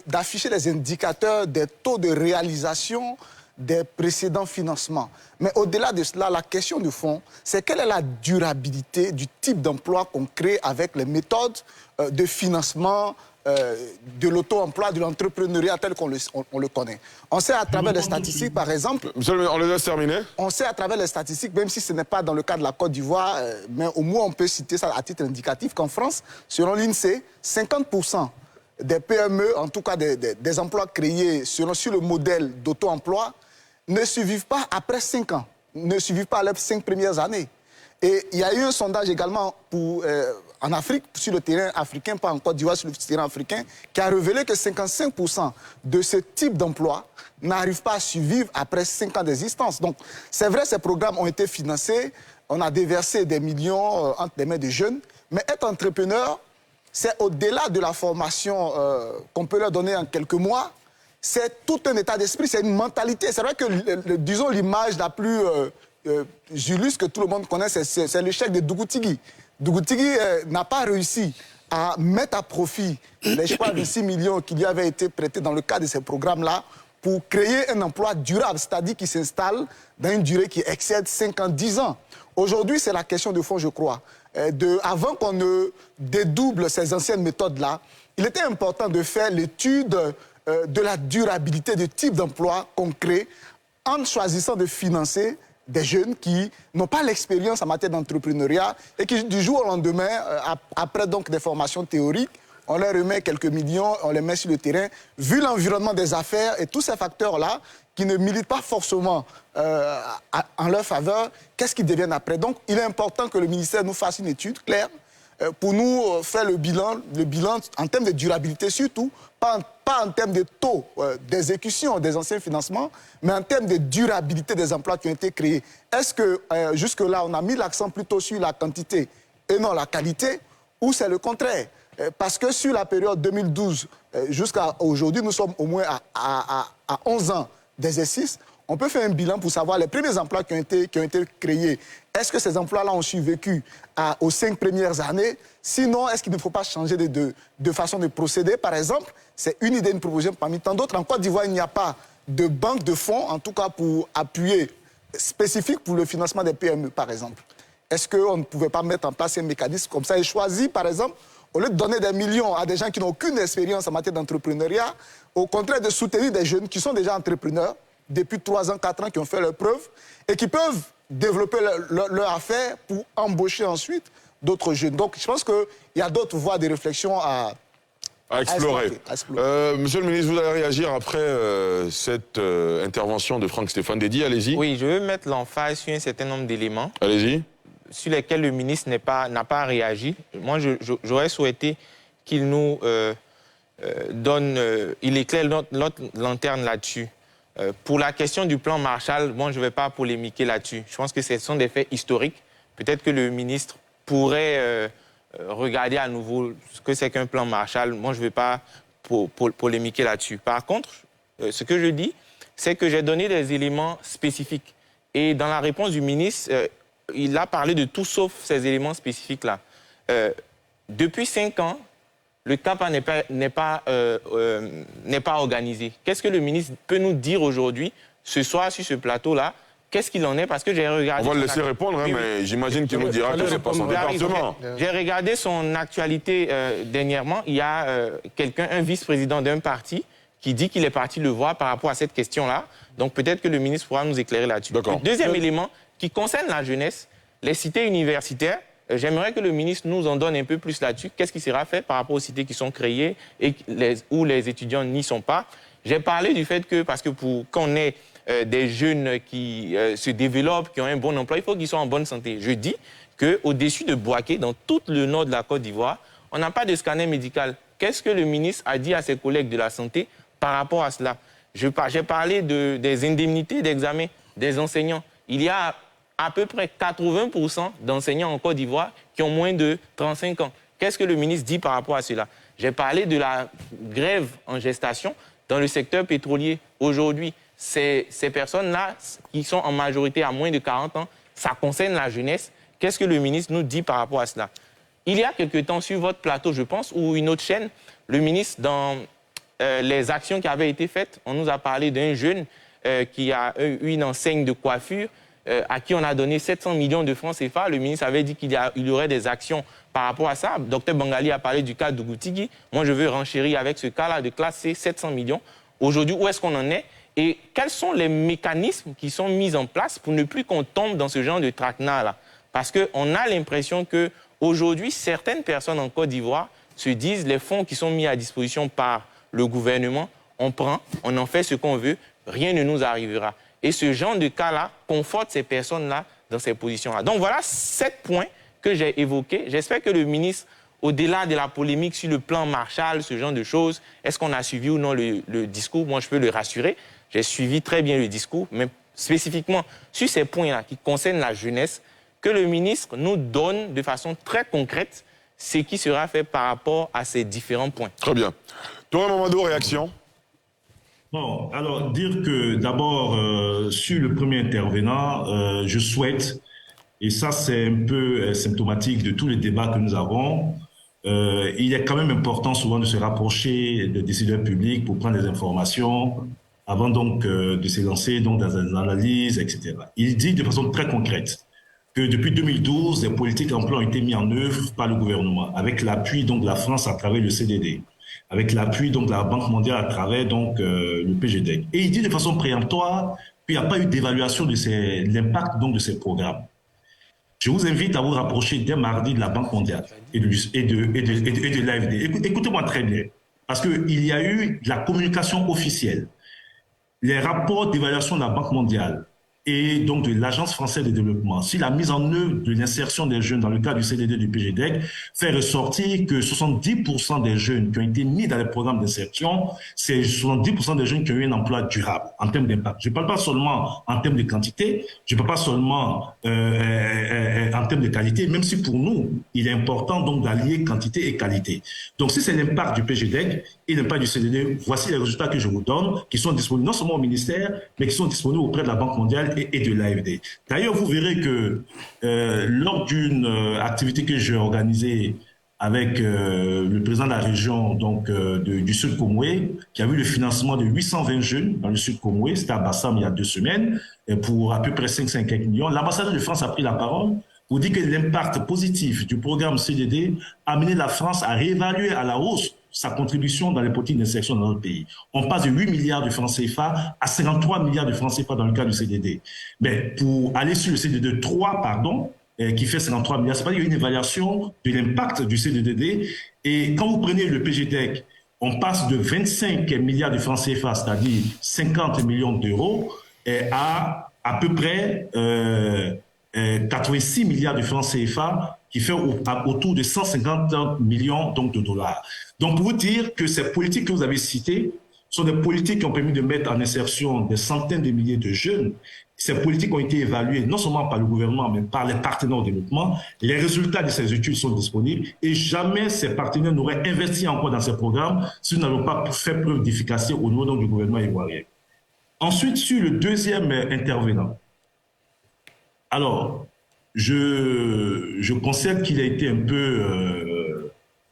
d'afficher les indicateurs des taux de réalisation des précédents financements. Mais au-delà de cela, la question de fond, c'est quelle est la durabilité du type d'emploi qu'on crée avec les méthodes de financement de l'auto-emploi, de l'entrepreneuriat tel qu'on le connaît. On sait à travers les statistiques, par exemple... Monsieur, on les laisse terminer. On sait à travers les statistiques, même si ce n'est pas dans le cas de la Côte d'Ivoire, mais au moins on peut citer ça à titre indicatif, qu'en France, selon l'INSEE, 50% des PME, en tout cas des emplois créés sur le modèle d'auto-emploi, ne survivent pas après 5 ans, ne survivent pas les 5 premières années. Et il y a eu un sondage également en Afrique, sur le terrain africain, pas en Côte d'Ivoire, sur le terrain africain, qui a révélé que 55% de ce type d'emploi n'arrivent pas à survivre après 5 ans d'existence. Donc, c'est vrai, ces programmes ont été financés, on a déversé des millions entre les mains des jeunes, mais être entrepreneur, c'est au-delà de la formation qu'on peut leur donner en quelques mois, c'est tout un état d'esprit, c'est une mentalité. C'est vrai que, disons, l'image la plus Julius que tout le monde connaît, c'est l'échec de Dougou Tigui. Dougou Tigui n'a pas réussi à mettre à profit les 6 millions qui lui avaient été prêtés dans le cadre de ces programmes-là pour créer un emploi durable, c'est-à-dire qui s'installe dans une durée qui excède 5 ans, 10 ans. Aujourd'hui, c'est la question de fond, je crois. Avant qu'on ne dédouble ces anciennes méthodes-là, il était important de faire l'étude de la durabilité du type d'emploi qu'on crée en choisissant de financer des jeunes qui n'ont pas l'expérience en matière d'entrepreneuriat et qui, du jour au lendemain, après donc des formations théoriques, on leur remet quelques millions, on les met sur le terrain. Vu l'environnement des affaires et tous ces facteurs-là, qui ne militent pas forcément en leur faveur, qu'est-ce qu'ils deviennent après? Donc, il est important que le ministère nous fasse une étude claire pour nous faire le bilan en termes de durabilité surtout, pas en termes de taux d'exécution des anciens financements, mais en termes de durabilité des emplois qui ont été créés. Est-ce que jusque-là, on a mis l'accent plutôt sur la quantité et non la qualité, ou c'est le contraire? Parce que sur la période 2012 jusqu'à aujourd'hui, nous sommes au moins à 11 ans d'exercice. On peut faire un bilan pour savoir les premiers emplois qui ont été créés. Est-ce que ces emplois-là ont survécu aux 5 premières années? Sinon, est-ce qu'il ne faut pas changer de façon de procéder? Par exemple, c'est une idée, une proposition parmi tant d'autres. En Côte d'Ivoire, il n'y a pas de banque de fonds, en tout cas pour appuyer spécifique pour le financement des PME, par exemple. Est-ce qu'on ne pouvait pas mettre en place un mécanisme comme ça et choisir, par exemple, au lieu de donner des millions à des gens qui n'ont aucune expérience en matière d'entrepreneuriat, au contraire de soutenir des jeunes qui sont déjà entrepreneurs, depuis 3 ans, 4 ans, qui ont fait leurs preuves et qui peuvent développer leur affaire pour embaucher ensuite d'autres jeunes. Donc, je pense qu'il y a d'autres voies de réflexion à explorer. Monsieur le ministre, vous allez réagir après cette intervention de Franck-Stéphane Dédi. Allez-y. Oui, je veux mettre l'emphase sur un certain nombre d'éléments. Allez-y. Sur lesquels le ministre n'a pas réagi. Moi, j'aurais souhaité qu'il nous il éclaire notre lanterne là-dessus. Pour la question du plan Marshall, bon, je ne vais pas polémiquer là-dessus. Je pense que ce sont des faits historiques. Peut-être que le ministre pourrait regarder à nouveau ce que c'est qu'un plan Marshall. Moi, je ne vais pas polémiquer là-dessus. Par contre, ce que je dis, c'est que j'ai donné des éléments spécifiques. Et dans la réponse du ministre, il a parlé de tout sauf ces éléments spécifiques-là. Depuis 5 ans, le CAPA n'est pas organisé. Qu'est-ce que le ministre peut nous dire aujourd'hui, ce soir, sur ce plateau-là? Qu'est-ce qu'il en est? Parce que j'ai regardé... On va le laisser répondre, hein, mais j'imagine qu'il nous dira que c'est pas son département. J'ai regardé son actualité dernièrement. Il y a un vice-président d'un parti qui dit qu'il est parti le voir par rapport à cette question-là. Donc peut-être que le ministre pourra nous éclairer là-dessus. Le deuxième élément qui concerne la jeunesse, les cités universitaires, j'aimerais que le ministre nous en donne un peu plus là-dessus. Qu'est-ce qui sera fait par rapport aux cités qui sont créées et où les étudiants n'y sont pas? J'ai parlé du fait que, parce que pour qu'on ait des jeunes qui se développent, qui ont un bon emploi, il faut qu'ils soient en bonne santé. Je dis qu'au-dessus de Bouaké, dans tout le nord de la Côte d'Ivoire, on n'a pas de scanner médical. Qu'est-ce que le ministre a dit à ses collègues de la santé par rapport à cela? J'ai parlé des indemnités d'examen des enseignants. Il y a à peu près 80% d'enseignants en Côte d'Ivoire qui ont moins de 35 ans. Qu'est-ce que le ministre dit par rapport à cela? J'ai parlé de la grève en gestation dans le secteur pétrolier. Aujourd'hui, ces personnes-là, qui sont en majorité à moins de 40 ans, ça concerne la jeunesse. Qu'est-ce que le ministre nous dit par rapport à cela? Il y a quelque temps sur votre plateau, je pense, ou une autre chaîne, le ministre, dans les actions qui avaient été faites, on nous a parlé d'un jeune qui a eu une enseigne de coiffure à qui on a donné 700 millions de francs CFA. Le ministre avait dit qu'il y aurait des actions par rapport à ça. Dr Bangali a parlé du cas de Goutigi. Moi, je veux renchérir avec ce cas-là de classer 700 millions. Aujourd'hui, où est-ce qu'on en est? Et quels sont les mécanismes qui sont mis en place pour ne plus qu'on tombe dans ce genre de traquenard-là? Parce qu'on a l'impression qu'aujourd'hui, certaines personnes en Côte d'Ivoire se disent les fonds qui sont mis à disposition par le gouvernement, on prend, on en fait ce qu'on veut, rien ne nous arrivera. Et ce genre de cas-là conforte ces personnes-là dans ces positions-là. Donc voilà 7 points que j'ai évoqués. J'espère que le ministre, au-delà de la polémique sur le plan Marshall, ce genre de choses, est-ce qu'on a suivi ou non le discours? Moi, je peux le rassurer. J'ai suivi très bien le discours, mais spécifiquement sur ces points-là qui concernent la jeunesse, que le ministre nous donne de façon très concrète ce qui sera fait par rapport à ces différents points. Très bien. Toi, Mamadou, réaction? Bon, alors dire que d'abord, sur le premier intervenant, je souhaite, et ça c'est un peu symptomatique de tous les débats que nous avons, il est quand même important souvent de se rapprocher des décideurs publics pour prendre des informations avant donc de se lancer donc, dans des analyses, etc. Il dit de façon très concrète que depuis 2012, des politiques d'emploi ont été mises en œuvre par le gouvernement, avec l'appui donc de la France à travers le CDD, avec l'appui donc de la Banque mondiale à travers donc le PGDEC. Et il dit de façon préemptoire qu'il n'y a pas eu d'évaluation de l'impact donc de ces programmes. Je vous invite à vous rapprocher dès mardi de la Banque mondiale et de l'AFD. Écoutez-moi très bien, parce qu'il y a eu de la communication officielle. Les rapports d'évaluation de la Banque mondiale et donc de l'Agence française de développement, si la mise en œuvre de l'insertion des jeunes dans le cadre du CDD du PGDEC fait ressortir que 70% des jeunes qui ont été mis dans les programmes d'insertion, c'est 70% des jeunes qui ont eu un emploi durable en termes d'impact. Je ne parle pas seulement en termes de quantité, je ne parle pas seulement en termes de qualité, même si pour nous, il est important donc d'allier quantité et qualité. Donc si c'est l'impact du PGDEC et l'impact du CDD, voici les résultats que je vous donne, qui sont disponibles non seulement au ministère, mais qui sont disponibles auprès de la Banque mondiale et de l'AFD. D'ailleurs, vous verrez que lors d'une activité que j'ai organisée avec le président de la région donc, du Sud Komoué, qui a eu le financement de 820 jeunes dans le Sud Komoué, c'était à Bassam il y a 2 semaines, pour à peu près 5 millions. L'ambassadeur de France a pris la parole pour dire que l'impact positif du programme CDD a amené la France à réévaluer à la hausse sa contribution dans les politiques d'insertion dans notre pays. On passe de 8 milliards de francs CFA à 53 milliards de francs CFA dans le cadre du CDD. Mais pour aller sur le CDD 3, pardon, qui fait 53 milliards, c'est pas une évaluation de l'impact du CDD. Et quand vous prenez le PGDEC, on passe de 25 milliards de francs CFA, c'est-à-dire 50 millions d'euros, à peu près 86 milliards de francs CFA, qui fait autour de 150 millions donc, de dollars. Donc, pour vous dire que ces politiques que vous avez citées sont des politiques qui ont permis de mettre en insertion des centaines de milliers de jeunes. Ces politiques ont été évaluées non seulement par le gouvernement, mais par les partenaires au développement. Les résultats de ces études sont disponibles et jamais ces partenaires n'auraient investi encore dans ces programmes si nous n'avions pas fait preuve d'efficacité au niveau donc, du gouvernement ivoirien. Ensuite, sur le deuxième intervenant, alors, je constate qu'il a été un peu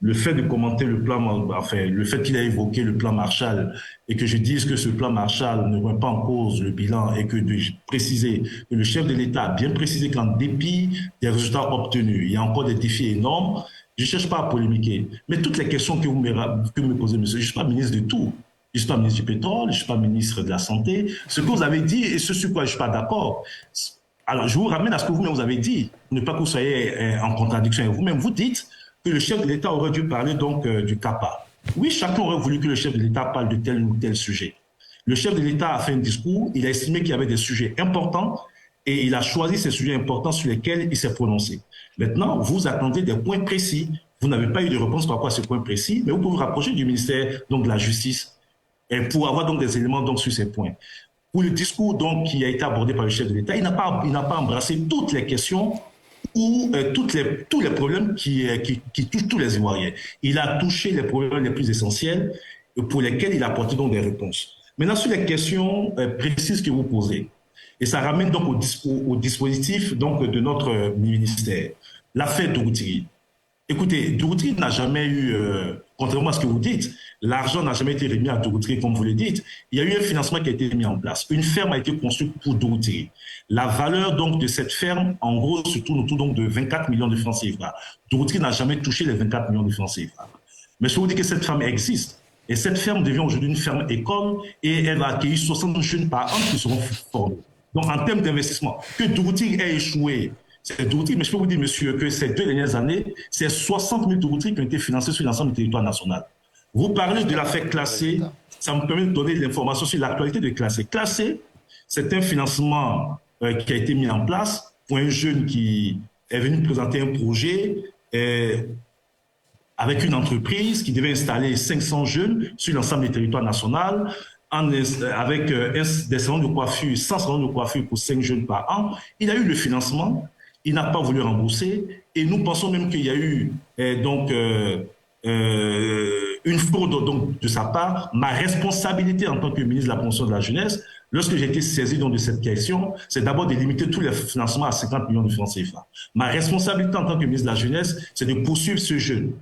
le fait de commenter le plan, enfin, le fait qu'il a évoqué le plan Marshall et que je dise que ce plan Marshall ne remet pas en cause le bilan et que de préciser que le chef de l'État a bien précisé qu'en dépit des résultats obtenus, il y a encore des défis énormes. Je ne cherche pas à polémiquer, mais toutes les questions que vous me posez, monsieur, je ne suis pas ministre de tout. Je ne suis pas ministre du pétrole, je ne suis pas ministre de la Santé. Ce que vous avez dit et ce sur quoi je ne suis pas d'accord. Alors, je vous ramène à ce que vous-même vous avez dit, ne pas que vous soyez en contradiction avec vous-même. Vous dites que le chef de l'État aurait dû parler donc du CAPA. Oui, chacun aurait voulu que le chef de l'État parle de tel ou tel sujet. Le chef de l'État a fait un discours, il a estimé qu'il y avait des sujets importants et il a choisi ces sujets importants sur lesquels il s'est prononcé. Maintenant, vous attendez des points précis. Vous n'avez pas eu de réponse par rapport à ces points précis, mais vous pouvez vous rapprocher du ministère donc, de la Justice pour avoir donc, des éléments donc, sur ces points. Pour le discours donc, qui a été abordé par le chef de l'État, il n'a pas embrassé toutes les questions ou tous les problèmes qui touchent tous les Ivoiriens. Il a touché les problèmes les plus essentiels pour lesquels il a apporté donc des réponses. Maintenant, sur les questions précises que vous posez, Et ça ramène donc au dispositif donc, de notre ministère. L'affaire Dourtiri. Écoutez, Dourtiri n'a jamais eu, contrairement à ce que vous dites, l'argent n'a jamais été remis à Dourtiri, comme vous le dites. Il y a eu un financement qui a été mis en place. Une ferme a été construite pour Dourtiri. La valeur donc de cette ferme, en gros, se tourne autour donc de 24 millions de francs CFA. Dourtiri n'a jamais touché les 24 millions de francs CFA. Mais je vous dis que cette ferme existe. Et cette ferme devient aujourd'hui une ferme école et elle va accueillir 60 jeunes par an qui seront formés. Donc, en termes d'investissement, que Dourtiri ait échoué, c'est Dourtiri, mais je peux vous dire, monsieur, que ces 2 dernières années, c'est 60 000 Dourtiri qui ont été financés sur l'ensemble du territoire national. Vous parlez de l'affaire Classé, ça me permet de donner de l'information sur l'actualité de Classé. Classé, c'est un financement qui a été mis en place pour un jeune qui est venu présenter un projet avec une entreprise qui devait installer 500 jeunes sur l'ensemble du territoire national, avec des salons de coiffure, 100 salons de coiffure pour 5 jeunes par an. Il a eu le financement, il n'a pas voulu rembourser, et nous pensons même qu'il y a eu une fraude donc, de sa part. Ma responsabilité en tant que ministre de la Promotion de la Jeunesse, lorsque j'ai été saisi donc, de cette question, c'est d'abord de limiter tous les financements à 50 millions de francs CFA. Ma responsabilité en tant que ministre de la Jeunesse, c'est de poursuivre ce jeune.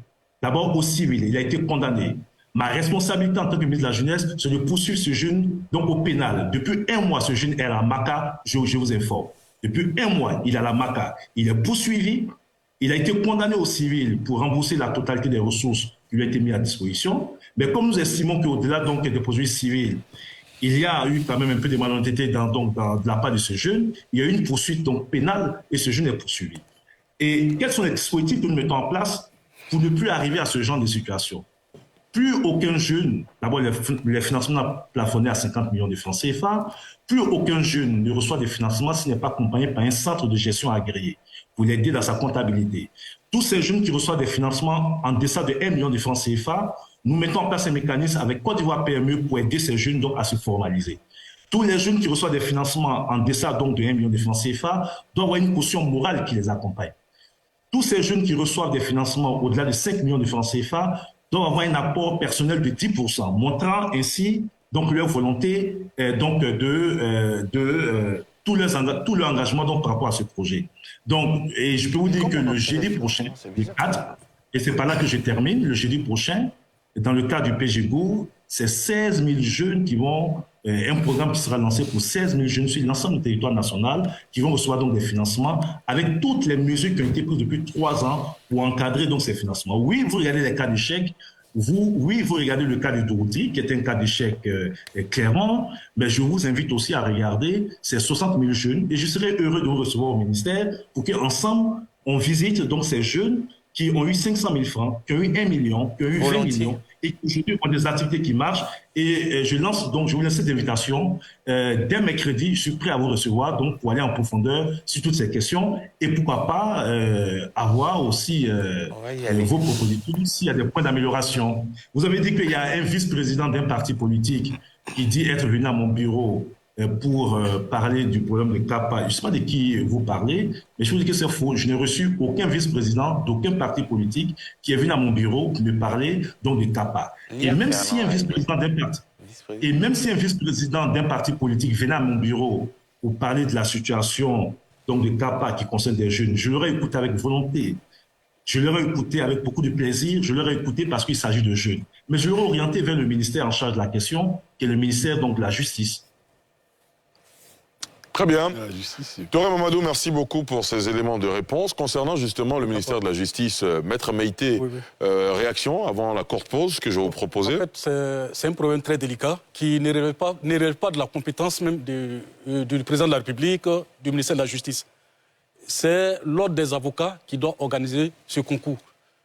D'abord au civil, il a été condamné. Ma responsabilité en tant que ministre de la Jeunesse, c'est de poursuivre ce jeune donc au pénal. Depuis 1 mois, ce jeune est à la MACA, je vous informe. Depuis 1 mois, il est à la MACA. Il est poursuivi. Il a été condamné au civil pour rembourser la totalité des ressources qui lui ont été mises à disposition. Mais comme nous estimons qu'au-delà donc des poursuites civiles, il y a eu quand même un peu de malhonnêteté de la part de ce jeune, il y a eu une poursuite donc pénale et ce jeune est poursuivi. Et quels sont les dispositifs que nous mettons en place pour ne plus arriver à ce genre de situation? Plus aucun jeune, d'abord les financements plafonnés à 50 millions de francs CFA, plus aucun jeune ne reçoit des financements s'il n'est pas accompagné par un centre de gestion agréé pour l'aider dans sa comptabilité. Tous ces jeunes qui reçoivent des financements en deçà de 1 million de francs CFA, nous mettons en place un mécanisme avec Côte d'Ivoire PME pour aider ces jeunes donc à se formaliser. Tous les jeunes qui reçoivent des financements en deçà donc de 1 million de francs CFA doivent avoir une caution morale qui les accompagne. Tous ces jeunes qui reçoivent des financements au-delà de 5 millions de francs CFA doivent avoir un apport personnel de 10%, montrant ainsi donc leur volonté donc tout leur engagement donc, par rapport à ce projet. Donc, et je peux vous dire que le jeudi prochain, le 4, et c'est par là que je termine, le jeudi prochain, dans le cadre du PGGO, c'est 16 000 jeunes qui vont, un programme qui sera lancé pour 16 000 jeunes sur l'ensemble du territoire national, qui vont recevoir donc des financements avec toutes les mesures qui ont été prises depuis 3 ans pour encadrer donc ces financements. Oui, vous regardez les cas d'échec, vous regardez le cas de Dourtiri, qui est un cas d'échec clairement, mais je vous invite aussi à regarder ces 60 000 jeunes, et je serai heureux de vous recevoir au ministère pour qu'ensemble, on visite donc ces jeunes qui ont eu 500 000 francs, qui ont eu 1 million, qui ont eu 20 millions, et qui ont des activités qui marchent. Et je vous laisse cette invitation. Dès mercredi, je suis prêt à vous recevoir donc pour aller en profondeur sur toutes ces questions et pourquoi pas avoir aussi vos propositions s'il y a des points d'amélioration. Vous avez dit qu'il y a un vice-président d'un parti politique qui dit être venu à mon bureau pour parler du problème de CAPA. Je ne sais pas de qui vous parlez, mais je vous dis que c'est faux. Je n'ai reçu aucun vice-président d'aucun parti politique qui est venu à mon bureau pour me parler donc de CAPA. Et même si un vice-président d'un parti politique venait à mon bureau pour parler de la situation donc de CAPA qui concerne des jeunes, je l'aurais écouté avec volonté. Je l'aurais écouté avec beaucoup de plaisir, je l'aurais écouté parce qu'il s'agit de jeunes. Mais je l'aurais orienté vers le ministère en charge de la question, qui est le ministère donc, de la Justice. Très bien. Touré Mamadou, merci beaucoup pour ces éléments de réponse. Concernant justement le ministère de la Justice, Maître Meïté, réaction avant la courte pause que je vais vous proposer. En fait, c'est un problème très délicat qui ne relève pas de la compétence même du président de la République, du ministère de la Justice. C'est l'ordre des avocats qui doit organiser ce concours.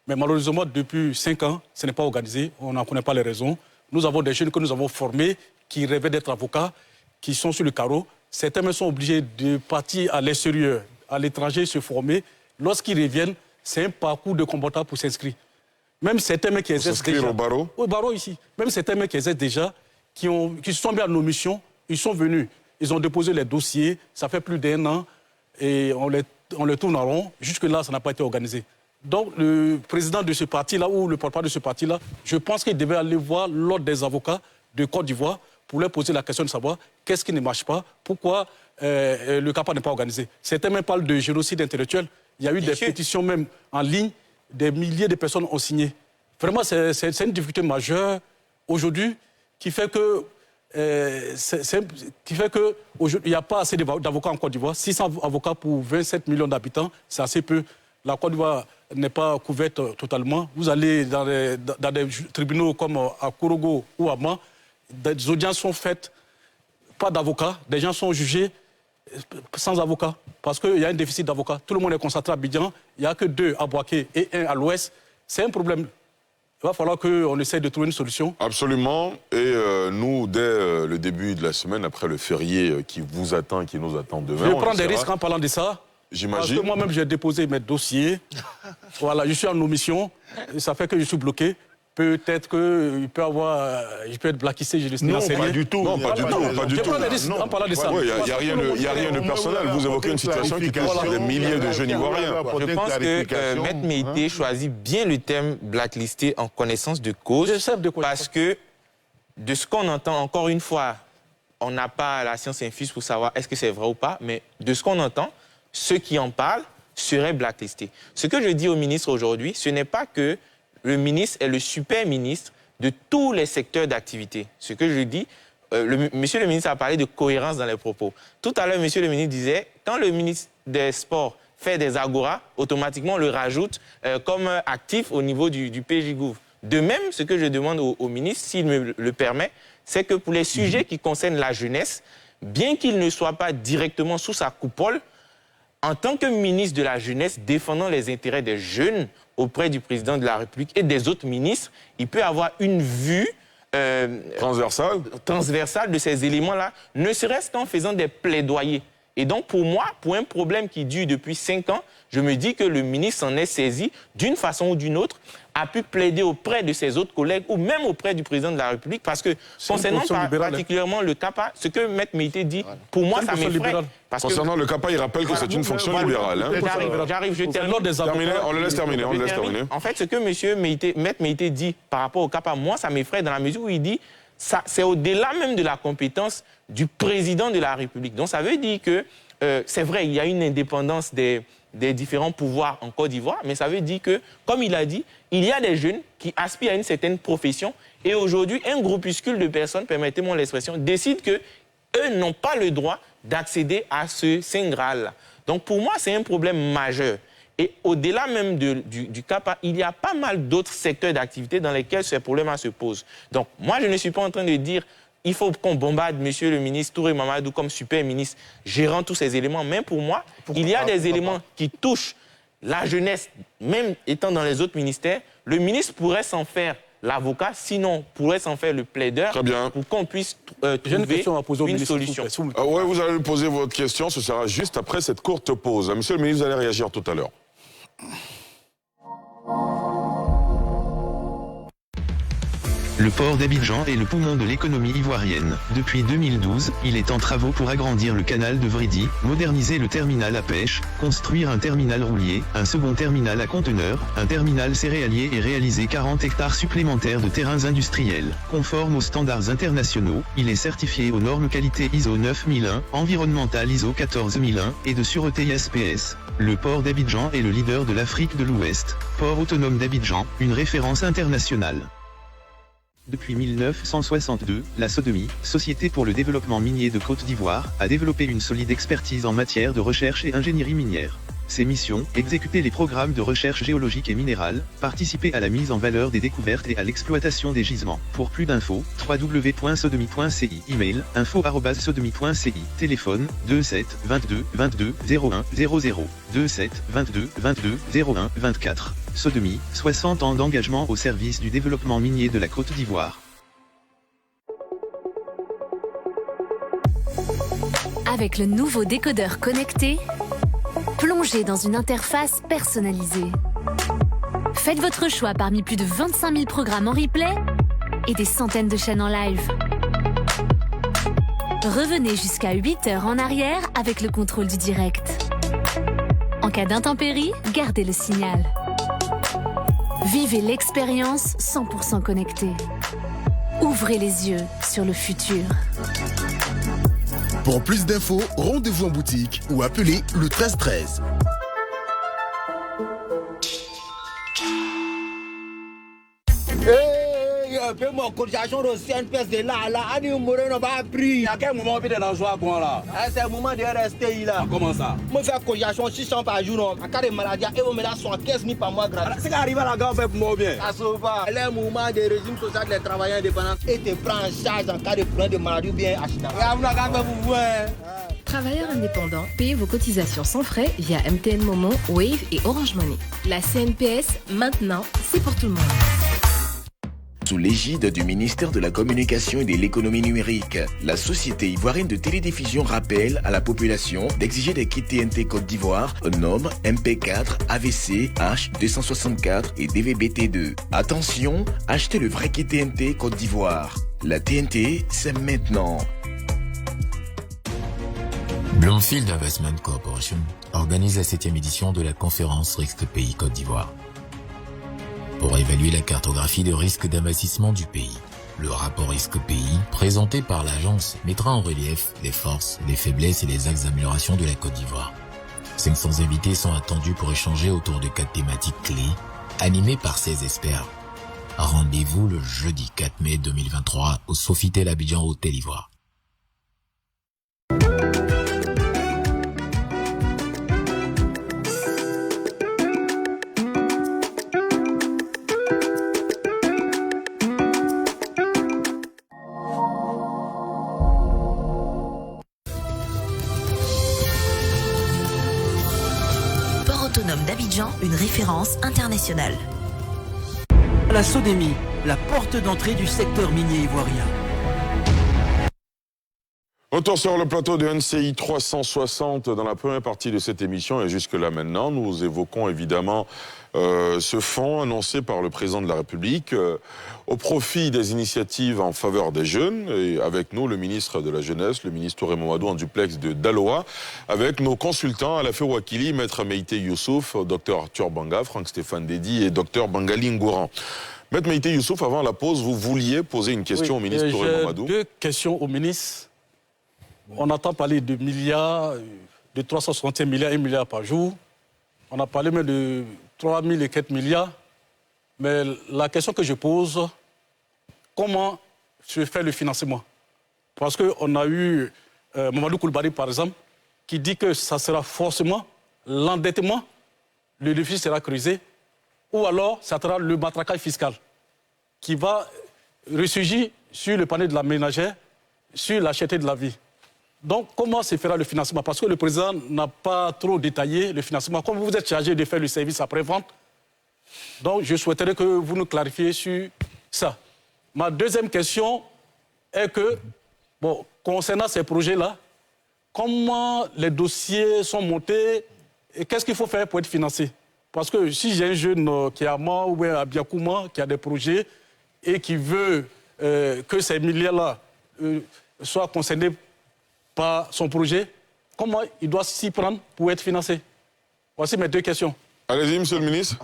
Mais malheureusement, depuis 5 ans, ce n'est pas organisé. On n'en connaît pas les raisons. Nous avons des jeunes que nous avons formés qui rêvaient d'être avocats, qui sont sur le carreau. Certains même sont obligés de partir à l'extérieur, à l'étranger, se former. Lorsqu'ils reviennent, c'est un parcours de combattant pour s'inscrire. Même certains mecs qui exercent déjà... au barreau? Au barreau ici. Même certains mecs qui exercent déjà, qui se sont mis à nos missions, ils sont venus. Ils ont déposé les dossiers, ça fait plus d'1 an, et on les tourne en rond. Jusque-là, ça n'a pas été organisé. Donc, le président de ce parti-là, ou le porte-parole de ce parti-là, je pense qu'il devait aller voir l'ordre des avocats de Côte d'Ivoire pour leur poser la question de savoir qu'est-ce qui ne marche pas, pourquoi le CAPA n'est pas organisé. Certains même parlent de génocide intellectuel. Il y a eu des pétitions même en ligne, des milliers de personnes ont signé. Vraiment, c'est une difficulté majeure aujourd'hui qui fait que il n'y a pas assez d'avocats en Côte d'Ivoire. 600 avocats pour 27 millions d'habitants, c'est assez peu. La Côte d'Ivoire n'est pas couverte totalement. Vous allez dans des tribunaux comme à Korogo ou à Mans, des audiences sont faites, pas d'avocats, des gens sont jugés sans avocats, parce qu'il y a un déficit d'avocats. Tout le monde est concentré à Abidjan, il n'y a que 2 à Bouaké et 1 à l'ouest. C'est un problème. Il va falloir qu'on essaye de trouver une solution. Absolument. Et nous, dès le début de la semaine, après le férié qui vous attend, qui nous attend demain... Je vais prendre des risques en parlant de ça. J'imagine. Parce que moi-même, j'ai déposé mes dossiers. Voilà, je suis en omission. Et ça fait que je suis bloqué. Peut-être qu'il peut je peux être blacklisté, je l'ai enseigné. Non, pas du tout. Non, pas du tout. Je prends des risques en parlant de ça. Il n'y a rien de personnel. Vous évoquez une situation qui touche des milliers de jeunes Ivoiriens. Je pense que Maître Meïté choisit bien le terme blacklisté en connaissance de cause. Parce que de ce qu'on entend, encore une fois, on n'a pas la science infuse pour savoir est-ce que c'est vrai ou pas, mais de ce qu'on entend, ceux qui en parlent seraient blacklistés. Ce que je dis au ministre aujourd'hui, ce n'est pas que le ministre est le super ministre de tous les secteurs d'activité. Ce que je dis, monsieur le ministre a parlé de cohérence dans les propos. Tout à l'heure, monsieur le ministre disait, quand le ministre des Sports fait des agoras, automatiquement on le rajoute comme actif au niveau du PJ-Gouv. De même, ce que je demande au ministre, s'il me le permet, c'est que pour les sujets qui concernent la jeunesse, bien qu'il ne soit pas directement sous sa coupole, en tant que ministre de la Jeunesse défendant les intérêts des jeunes auprès du président de la République et des autres ministres, il peut avoir une vue transversale de ces éléments-là, ne serait-ce qu'en faisant des plaidoyers. Et donc, pour moi, pour un problème qui dure depuis 5 ans, je me dis que le ministre s'en est saisi d'une façon ou d'une autre, a pu plaider auprès de ses autres collègues ou même auprès du président de la République, parce que concernant particulièrement le CAPA, ce que Maître Meïté dit, pour moi, ça m'effraie. Concernant le CAPA, il rappelle que c'est une fonction libérale. J'arrive, je termine. On le laisse terminer. En fait, ce que Maître Meïté dit par rapport au CAPA, moi, ça m'effraie dans la mesure où il dit c'est au-delà même de la compétence du président de la République. Donc, ça veut dire que, c'est vrai, il y a une indépendance des différents pouvoirs en Côte d'Ivoire, mais ça veut dire que, comme il a dit, il y a des jeunes qui aspirent à une certaine profession et aujourd'hui, un groupuscule de personnes, permettez-moi l'expression, décide qu'eux n'ont pas le droit d'accéder à ce Saint Graal-là. Donc pour moi, c'est un problème majeur. Et au-delà même du CAPA, il y a pas mal d'autres secteurs d'activité dans lesquels ce problème se pose. Donc moi, je ne suis pas en train de dire il faut qu'on bombarde monsieur le ministre Touré Mamadou comme super ministre, gérant tous ces éléments. Même pour moi, il y a des éléments qui touchent la jeunesse, même étant dans les autres ministères. Le ministre pourrait s'en faire l'avocat, sinon pourrait s'en faire le plaideur pour qu'on puisse trouver une solution. Oui, vous allez lui poser votre question, ce sera juste après cette courte pause. Monsieur le ministre, vous allez réagir tout à l'heure. Le port d'Abidjan est le poumon de l'économie ivoirienne. Depuis 2012, il est en travaux pour agrandir le canal de Vridi, moderniser le terminal à pêche, construire un terminal roulier, un second terminal à conteneurs, un terminal céréalier et réaliser 40 hectares supplémentaires de terrains industriels. Conforme aux standards internationaux, il est certifié aux normes qualité ISO 9001, environnemental ISO 14001 et de sûreté SPS. Le port d'Abidjan est le leader de l'Afrique de l'Ouest. Port autonome d'Abidjan, une référence internationale. Depuis 1962, la SODEMI, Société pour le développement minier de Côte d'Ivoire, a développé une solide expertise en matière de recherche et ingénierie minière. Ses missions, exécuter les programmes de recherche géologique et minérale, participer à la mise en valeur des découvertes et à l'exploitation des gisements. Pour plus d'infos, www.sodemi.ci. Email, info@sodemi.ci. Téléphone, 27 22 22 01 00. 27 22 22 01 24. SODEMI, 60 ans d'engagement au service du développement minier de la Côte d'Ivoire. Avec le nouveau décodeur connecté, plongez dans une interface personnalisée. Faites votre choix parmi plus de 25 000 programmes en replay et des centaines de chaînes en live. Revenez jusqu'à 8 heures en arrière avec le contrôle du direct. En cas d'intempérie, gardez le signal. Vivez l'expérience 100% connectée. Ouvrez les yeux sur le futur. Pour plus d'infos, rendez-vous en boutique ou appelez le 1313. Fais-moi cotisation de CNPS de là, Annie Moreno va pris. À quel moment on vient de l'argent là? C'est le moment de RSTI là. Comment ça? Moi, je fais cotisation 600 par jour. En cas de maladie, et on me la 75 000 par mois gratuit. C'est qu'arrive à la gare, on fait pour moi bien. Ça se va. Le mouvement des régimes social des travailleurs indépendants et te prend en charge en cas de problème de maladie ou bien accident. Et on a qu'à faire pour vous. Travailleurs indépendants, payez vos cotisations sans frais via MTN Momo, Wave et Orange Money. La CNPS, maintenant, c'est pour tout le monde. Sous l'égide du ministère de la Communication et de l'Économie numérique, la société ivoirienne de télédiffusion rappelle à la population d'exiger des kits TNT Côte d'Ivoire aux normes MP4, AVC, H264 et DVB-T2. Attention, achetez le vrai kit TNT Côte d'Ivoire. La TNT, c'est maintenant. Bloomfield Investment Corporation organise la 7e édition de la conférence Risque Pays Côte d'Ivoire. Pour évaluer la cartographie de risque d'investissement du pays, le rapport Risque Pays, présenté par l'agence, mettra en relief les forces, les faiblesses et les axes d'amélioration de la Côte d'Ivoire. 500 invités sont attendus pour échanger autour de 4 thématiques clés, animées par 16 experts. Rendez-vous le jeudi 4 mai 2023 au Sofitel Abidjan Hôtel Ivoire. d'Abidjan, une référence internationale. La Sodemi, la porte d'entrée du secteur minier ivoirien. Retour sur le plateau de NCI 360 dans la première partie de cette émission et jusque-là maintenant, nous évoquons évidemment ce fonds annoncé par le président de la République au profit des initiatives en faveur des jeunes. Et avec nous, le ministre de la Jeunesse, le ministre Touré Mamadou en duplex de Daloa, avec nos consultants Alafé Ouakili, Maître Meïté Youssouf, Dr Arthur Banga, Franck-Stéphane Dédi et Dr Bangali Ngouran. Maître Meïté Youssouf, avant la pause, vous vouliez poser une question au ministre Touré Mamadou. Deux questions au ministre. On entend parler de milliards, de 361 milliards, 1 milliard par jour. On a parlé même de 3 000 et quelques milliards. Mais la question que je pose, comment se fait le financement? Parce qu'on a eu Mamadou Koulibaly, par exemple, qui dit que ça sera forcément l'endettement, le déficit sera creusé, ou alors ça sera le matraquage fiscal qui va ressurgir sur le panier de la ménagère, sur la cherté de la vie. Donc, comment se fera le financement? Parce que le président n'a pas trop détaillé le financement. Comme vous êtes chargé de faire le service après-vente, donc je souhaiterais que vous nous clarifiez sur ça. Ma deuxième question est que, bon, concernant ces projets-là, comment les dossiers sont montés et qu'est-ce qu'il faut faire pour être financé? Parce que si j'ai un jeune qui est à Mans ou à Biakouma, qui a des projets et qui veut que ces milliards-là soient concernés par son projet, comment il doit s'y prendre pour être financé? Voici mes deux questions. Allez-y, monsieur le ministre.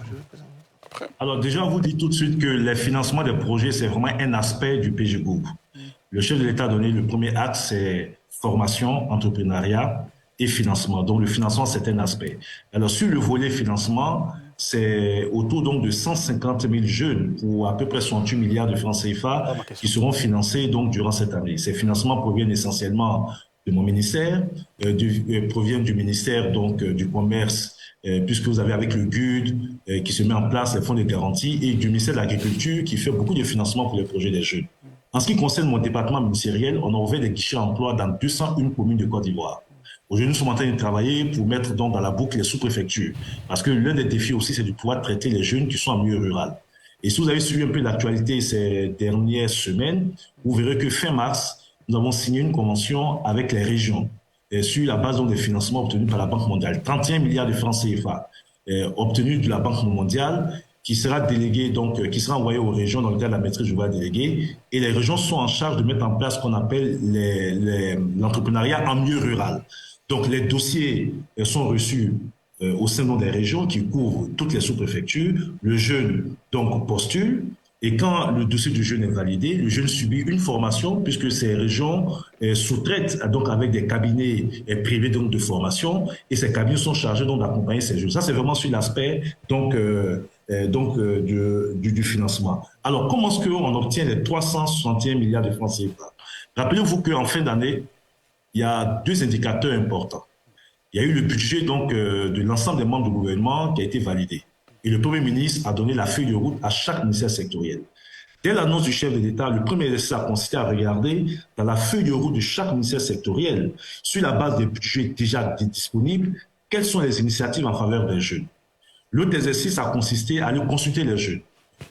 Après. Alors déjà, vous dites tout de suite que les financements des projets, c'est vraiment un aspect du PG Group. Le chef de l'État a donné le premier axe, c'est formation, entrepreneuriat et financement. Donc le financement, c'est un aspect. Alors sur le volet financement, c'est autour donc de 150 000 jeunes pour à peu près 68 milliards de francs CFA qui seront financés donc durant cette année. Ces financements proviennent essentiellement de mon ministère, proviennent du ministère donc du commerce, puisque vous avez avec le GUD qui se met en place, les fonds de garantie, et du ministère de l'Agriculture qui fait beaucoup de financement pour les projets des jeunes. En ce qui concerne mon département ministériel, on a ouvert des guichets emploi dans 201 communes de Côte d'Ivoire. Aujourd'hui, nous sommes en train de travailler pour mettre donc dans la boucle les sous-préfectures, parce que l'un des défis aussi, c'est de pouvoir traiter les jeunes qui sont en milieu rural. Et si vous avez suivi un peu l'actualité ces dernières semaines, vous verrez que fin mars, nous avons signé une convention avec les régions sur la base des financements obtenus par la Banque mondiale. 31 milliards de francs CFA obtenus de la Banque mondiale qui sera délégué, donc qui sera envoyé aux régions dans le cadre de la maîtrise du délégué délégué. Et les régions sont en charge de mettre en place ce qu'on appelle l'entrepreneuriat en milieu rural. Donc les dossiers sont reçus au sein des régions qui couvrent toutes les sous-préfectures. Le jeune donc postule. Et quand le dossier du jeune est validé, le jeune subit une formation puisque ces régions sous-traitent donc avec des cabinets privés donc de formation et ces cabinets sont chargés donc d'accompagner ces jeunes. Ça, c'est vraiment sur l'aspect du financement. Alors, comment est-ce qu'on obtient les 361 milliards de francs CFA? Rappelez-vous qu'en fin d'année, il y a deux indicateurs importants. Il y a eu le budget donc, de l'ensemble des membres du gouvernement qui a été validé. Et le Premier ministre a donné la feuille de route à chaque ministère sectoriel. Dès l'annonce du chef de l'État, le premier exercice a consisté à regarder dans la feuille de route de chaque ministère sectoriel, sur la base des budgets déjà disponibles, quelles sont les initiatives en faveur des jeunes. L'autre exercice a consisté à aller consulter les jeunes.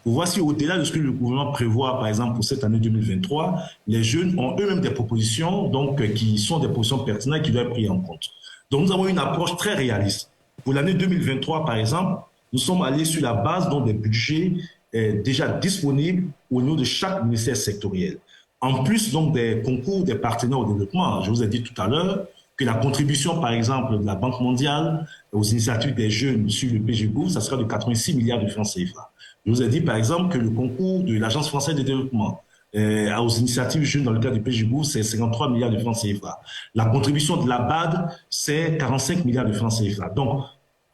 Pour voir si au-delà de ce que le gouvernement prévoit, par exemple pour cette année 2023, les jeunes ont eux-mêmes des propositions donc, qui sont des positions pertinentes qui doivent être prises en compte. Donc nous avons une approche très réaliste. Pour l'année 2023, par exemple, nous sommes allés sur la base donc, des budgets déjà disponibles au niveau de chaque ministère sectoriel. En plus donc, des concours des partenaires au développement, je vous ai dit tout à l'heure que la contribution, par exemple, de la Banque mondiale aux initiatives des jeunes sur le PGBOU, ça sera de 86 milliards de francs CFA. Je vous ai dit, par exemple, que le concours de l'Agence française de développement aux initiatives jeunes dans le cadre du PGBOU, c'est 53 milliards de francs CFA. La contribution de la BAD, c'est 45 milliards de francs CFA. Donc,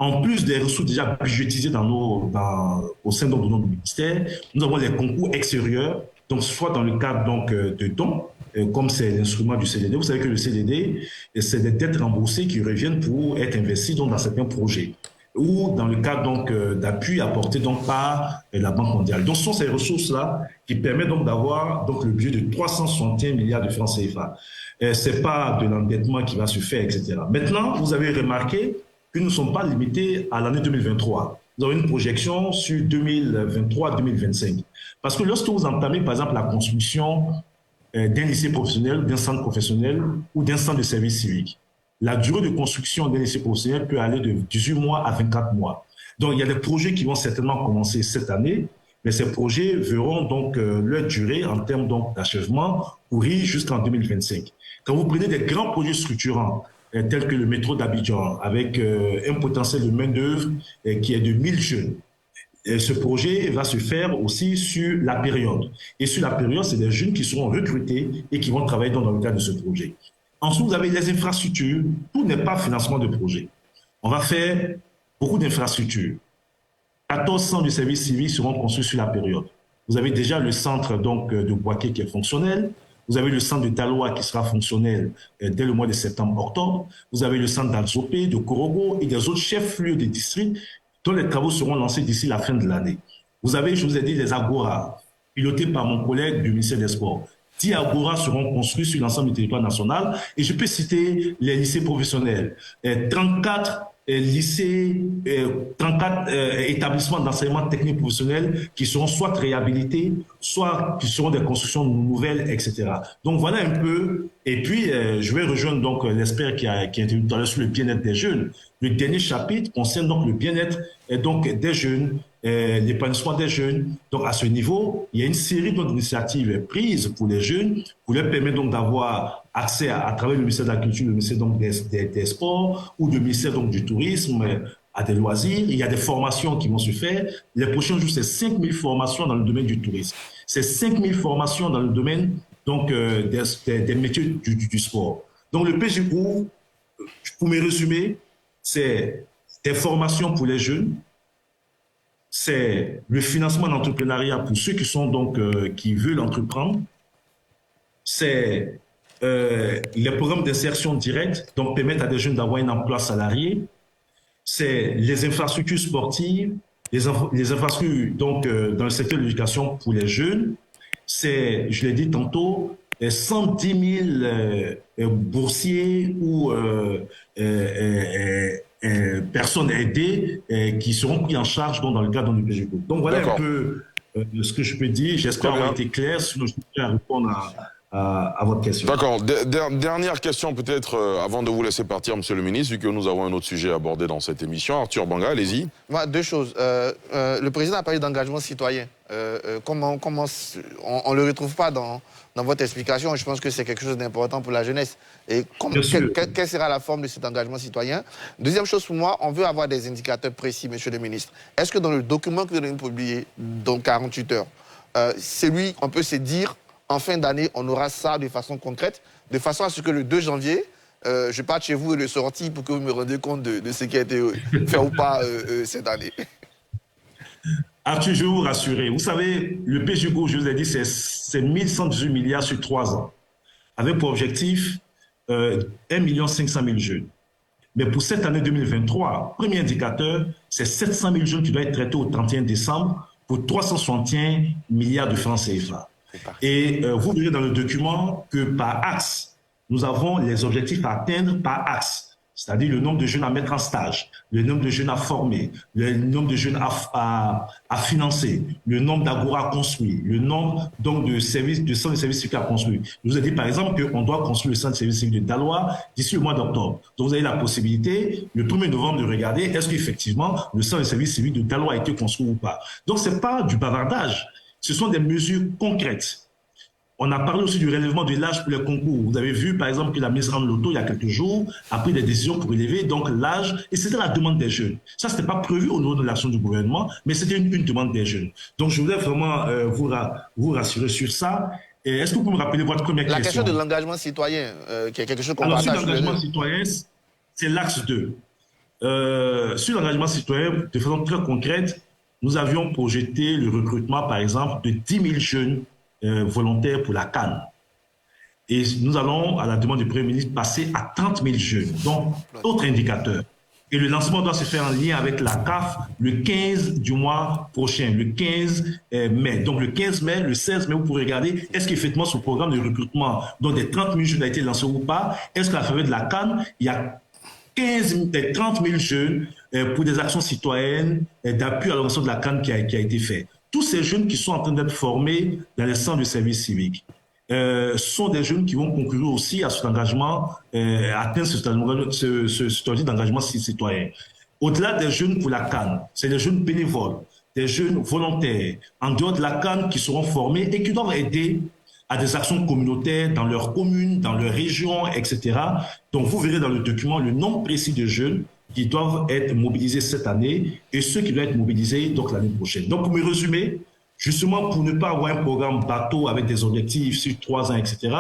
en plus des ressources déjà budgétisées au sein de nos ministères, nous avons les concours extérieurs, donc soit dans le cadre donc, de dons, comme c'est l'instrument du CDD. Vous savez que le CDD, c'est des dettes remboursées qui reviennent pour être investies donc, dans certains projets ou dans le cadre donc d'appui apporté donc par la Banque mondiale. Donc, ce sont ces ressources-là qui permettent donc d'avoir donc le budget de 361 milliards de francs CFA. C'est pas de l'endettement qui va se faire, etc. Maintenant, vous avez remarqué que nous ne sommes pas limités à l'année 2023. Nous avons une projection sur 2023-2025. Parce que lorsque vous entamez, par exemple, la construction d'un lycée professionnel, d'un centre professionnel ou d'un centre de service civique, la durée de construction d'un lycée professionnel peut aller de 18 mois à 24 mois. Donc, il y a des projets qui vont certainement commencer cette année, mais ces projets verront donc leur durée en termes d'achèvement courir jusqu'en 2025. Quand vous prenez des grands projets structurants, tels que le métro d'Abidjan, avec un potentiel de main-d'œuvre qui est de 1000 jeunes, ce projet va se faire aussi sur la période. Et sur la période, c'est des jeunes qui seront recrutés et qui vont travailler dans le cadre de ce projet. Ensuite, vous avez les infrastructures. Tout n'est pas financement de projet. On va faire beaucoup d'infrastructures. 14 centres de services civiques seront construits sur la période. Vous avez déjà le centre donc, de Boaké qui est fonctionnel. Vous avez le centre de Taloa qui sera fonctionnel dès le mois de septembre-octobre. Vous avez le centre d'Alzopé, de Korogo et des autres chefs-lieux des districts dont les travaux seront lancés d'ici la fin de l'année. Vous avez, je vous ai dit, les Agora, pilotés par mon collègue du ministère des Sports. 10 Agora seront construits sur l'ensemble du territoire national. Et je peux citer les lycées professionnels. 34 lycées, 34 établissements d'enseignement technique professionnel qui seront soit réhabilités, soit qui seront des constructions nouvelles, etc. Donc voilà un peu. Et puis, je vais rejoindre donc l'expert qui a intervenu tout à l'heure sur le bien-être des jeunes. Le dernier chapitre concerne donc le bien-être des jeunes, l'épanouissement des jeunes. Donc à ce niveau, il y a une série d'initiatives prises pour les jeunes, pour leur permettre donc d'avoir accès à travers le ministère de la Culture, le ministère donc des Sports ou le ministère donc du Tourisme à des loisirs. Il y a des formations qui vont se faire. Les prochains jours, c'est 5000 formations dans le domaine du tourisme. C'est 5000 formations dans le domaine donc, des métiers du sport. Donc le PGBOU, pour me résumer, c'est des formations pour les jeunes, c'est le financement d'entrepreneuriat pour ceux qui sont donc qui veulent entreprendre, c'est les programmes d'insertion directe, donc permettre à des jeunes d'avoir un emploi salarié, c'est les infrastructures sportives, les infrastructures donc dans le secteur de l'éducation pour les jeunes, c'est, je l'ai dit tantôt, 110 000 boursiers ou personnes aidées qui seront pris en charge dans le cadre du PGBOU. Donc voilà un peu ce que je peux dire. J'espère avoir été clair, sinon je peux répondre à votre question. D'accord. Dernière question peut-être avant de vous laisser partir, Monsieur le Ministre, vu que nous avons un autre sujet à aborder dans cette émission. Arthur Banga, allez-y. Moi, deux choses. Le président a parlé d'engagement citoyen. Comment on ne le retrouve pas dans votre explication. Je pense que c'est quelque chose d'important pour la jeunesse. Et quelle sera la forme de cet engagement citoyen? Deuxième chose pour moi, on veut avoir des indicateurs précis, Monsieur le Ministre. Est-ce que dans le document que vous allez publier dans 48 heures, c'est lui, on peut se dire, en fin d'année, on aura ça de façon concrète, de façon à ce que le 2 janvier, je parte chez vous et le sortie pour que vous me rendiez compte de ce qui a été fait ou pas cette année. Arthur, je vais vous rassurer. Vous savez, le PGGO, je vous ai dit, c'est 1118 milliards sur 3 ans, avec pour objectif 1 500 000 jeunes. Mais pour cette année 2023, premier indicateur, c'est 700 000 jeunes qui doivent être traités au 31 décembre pour 361 milliards de francs CFA. Et vous verrez dans le document que par axe, nous avons les objectifs à atteindre par axe. C'est-à-dire le nombre de jeunes à mettre en stage, le nombre de jeunes à former, le nombre de jeunes à financer, le nombre d'agora construits, le nombre donc de centres de services civiques à construire. Je vous ai dit par exemple qu'on doit construire le centre de services civiques de Daloa d'ici le mois d'octobre. Donc vous avez la possibilité, le 1er novembre, de regarder est-ce qu'effectivement le centre de services civiques de Daloa a été construit ou pas. Donc ce n'est pas du bavardage, ce sont des mesures concrètes. On a parlé aussi du relèvement de l'âge pour les concours. Vous avez vu, par exemple, que la ministre Anne Lotto, il y a quelques jours, a pris des décisions pour élever donc l'âge, et c'était la demande des jeunes. Ça, ce n'était pas prévu au niveau de l'action du gouvernement, mais c'était une demande des jeunes. Donc, je voulais vraiment vous rassurer sur ça. Est-ce que vous pouvez me rappeler votre première question? La question de l'engagement citoyen, qui est quelque chose qu'on partage. Sur l'engagement citoyen, c'est l'axe 2. Sur l'engagement citoyen, de façon très concrète, nous avions projeté le recrutement, par exemple, de 10 000 jeunes volontaires pour la CAN. Et nous allons, à la demande du Premier ministre, passer à 30 000 jeunes. Donc, autre indicateur. Et le lancement doit se faire en lien avec la CAF le 15 du mois prochain, le 15 mai. Donc, le 15 mai, le 16 mai, vous pourrez regarder, est-ce qu'effectivement, ce programme de recrutement, dont des 30 000 jeunes a été lancé ou pas, est-ce qu'à la faveur de la CAN, il y a 30 000 jeunes pour des actions citoyennes d'appui à l'organisation de la CAN qui a été fait. Tous ces jeunes qui sont en train d'être formés dans les centres de services civiques sont des jeunes qui vont concourir aussi à cet engagement, atteindre ce objectif d'engagement citoyen. Au-delà des jeunes pour la CAN, c'est des jeunes bénévoles, des jeunes volontaires, en dehors de la CAN, qui seront formés et qui doivent aider à des actions communautaires dans leur commune, dans leur région, etc. Donc vous verrez dans le document le nombre précis de jeunes qui doivent être mobilisés cette année et ceux qui doivent être mobilisés donc l'année prochaine. Donc pour me résumer, justement pour ne pas avoir un programme bateau avec des objectifs sur 3 ans, etc.,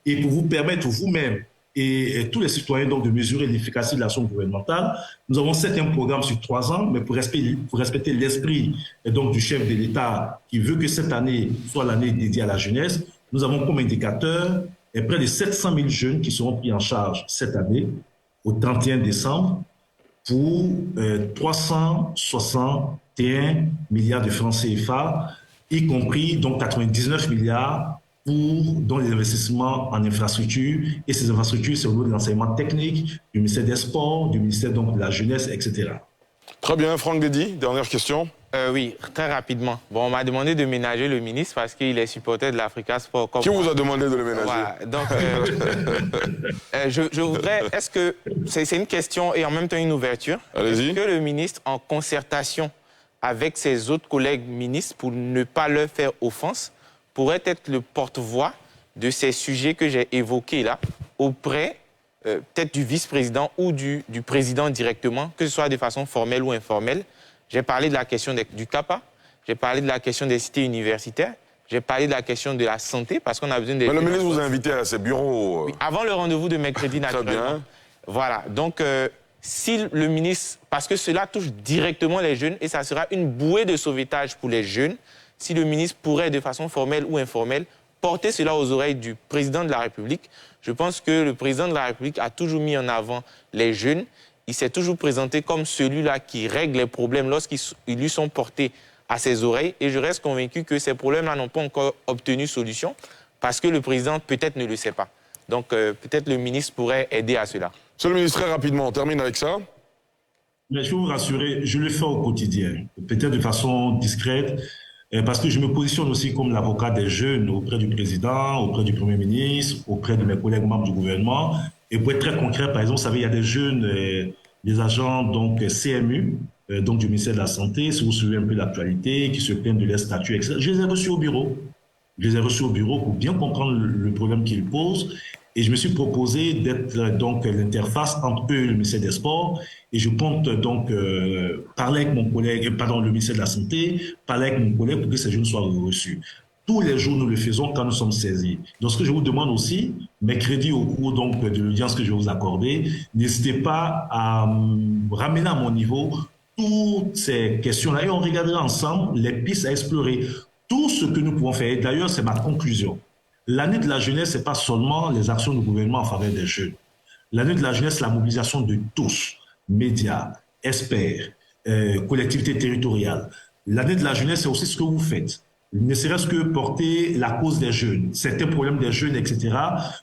et pour vous permettre vous-même et tous les citoyens donc de mesurer l'efficacité de l'action gouvernementale, nous avons certes un programme sur 3 ans, mais pour respecter l'esprit donc du chef de l'État qui veut que cette année soit l'année dédiée à la jeunesse, nous avons comme indicateur près de 700 000 jeunes qui seront pris en charge cette année au 31 décembre pour 361 milliards de francs CFA, y compris donc 99 milliards pour dans les investissements en infrastructures. Et ces infrastructures, c'est au niveau de l'enseignement technique, du ministère des Sports, du ministère donc de la Jeunesse, etc. Très bien, Franck Dédy, dernière question. Oui, très rapidement. Bon, on m'a demandé de ménager le ministre parce qu'il est supporter de l'Africa Sport. Qui vous a demandé de le ménager? Voilà, donc, je voudrais... Est-ce que... C'est une question et en même temps une ouverture. Allez-y. Est-ce que le ministre, en concertation avec ses autres collègues ministres, pour ne pas leur faire offense, pourrait être le porte-voix de ces sujets que j'ai évoqués là, auprès peut-être du vice-président ou du président directement, que ce soit de façon formelle ou informelle? J'ai parlé de la question du CAPA, j'ai parlé de la question des cités universitaires, j'ai parlé de la question de la santé, parce qu'on a besoin de... Mais le ministre vous a invité à ses bureaux. Oui, avant le rendez-vous de mercredi, naturellement. Très bien. Voilà, donc si le ministre... Parce que cela touche directement les jeunes et ça sera une bouée de sauvetage pour les jeunes, si le ministre pourrait, de façon formelle ou informelle, porter cela aux oreilles du président de la République. Je pense que le président de la République a toujours mis en avant les jeunes. Il s'est toujours présenté comme celui-là qui règle les problèmes lorsqu'ils lui sont portés à ses oreilles. Et je reste convaincu que ces problèmes-là n'ont pas encore obtenu solution parce que le président peut-être ne le sait pas. Donc peut-être le ministre pourrait aider à cela. Monsieur le ministre, très rapidement, on termine avec ça. Mais je peux vous rassurer, je le fais au quotidien, peut-être de façon discrète, parce que je me positionne aussi comme l'avocat des jeunes auprès du président, auprès du Premier ministre, auprès de mes collègues membres du gouvernement. Et pour être très concret, par exemple, vous savez, il y a des jeunes, des agents donc CMU, donc du ministère de la Santé, si vous suivez un peu l'actualité, qui se plaignent de leur statut, etc. Je les ai reçus au bureau. Je les ai reçus au bureau pour bien comprendre le problème qu'ils posent. Et je me suis proposé d'être donc l'interface entre eux et le ministère des Sports. Et je compte donc parler avec mon collègue, le ministère de la Santé, parler avec mon collègue pour que ces jeunes soient reçus. Tous les jours, nous le faisons quand nous sommes saisis. Donc, ce que je vous demande aussi, mercredi, au cours donc, de l'audience que je vais vous accorder, n'hésitez pas à ramener à mon niveau toutes ces questions-là et on regardera ensemble les pistes à explorer. Tout ce que nous pouvons faire, d'ailleurs, c'est ma conclusion. L'année de la jeunesse, ce n'est pas seulement les actions du gouvernement en faveur des jeunes. L'année de la jeunesse, c'est la mobilisation de tous, médias, experts, collectivités territoriales. L'année de la jeunesse, c'est aussi ce que vous faites. Ne serait-ce que porter la cause des jeunes, certains problèmes des jeunes, etc.,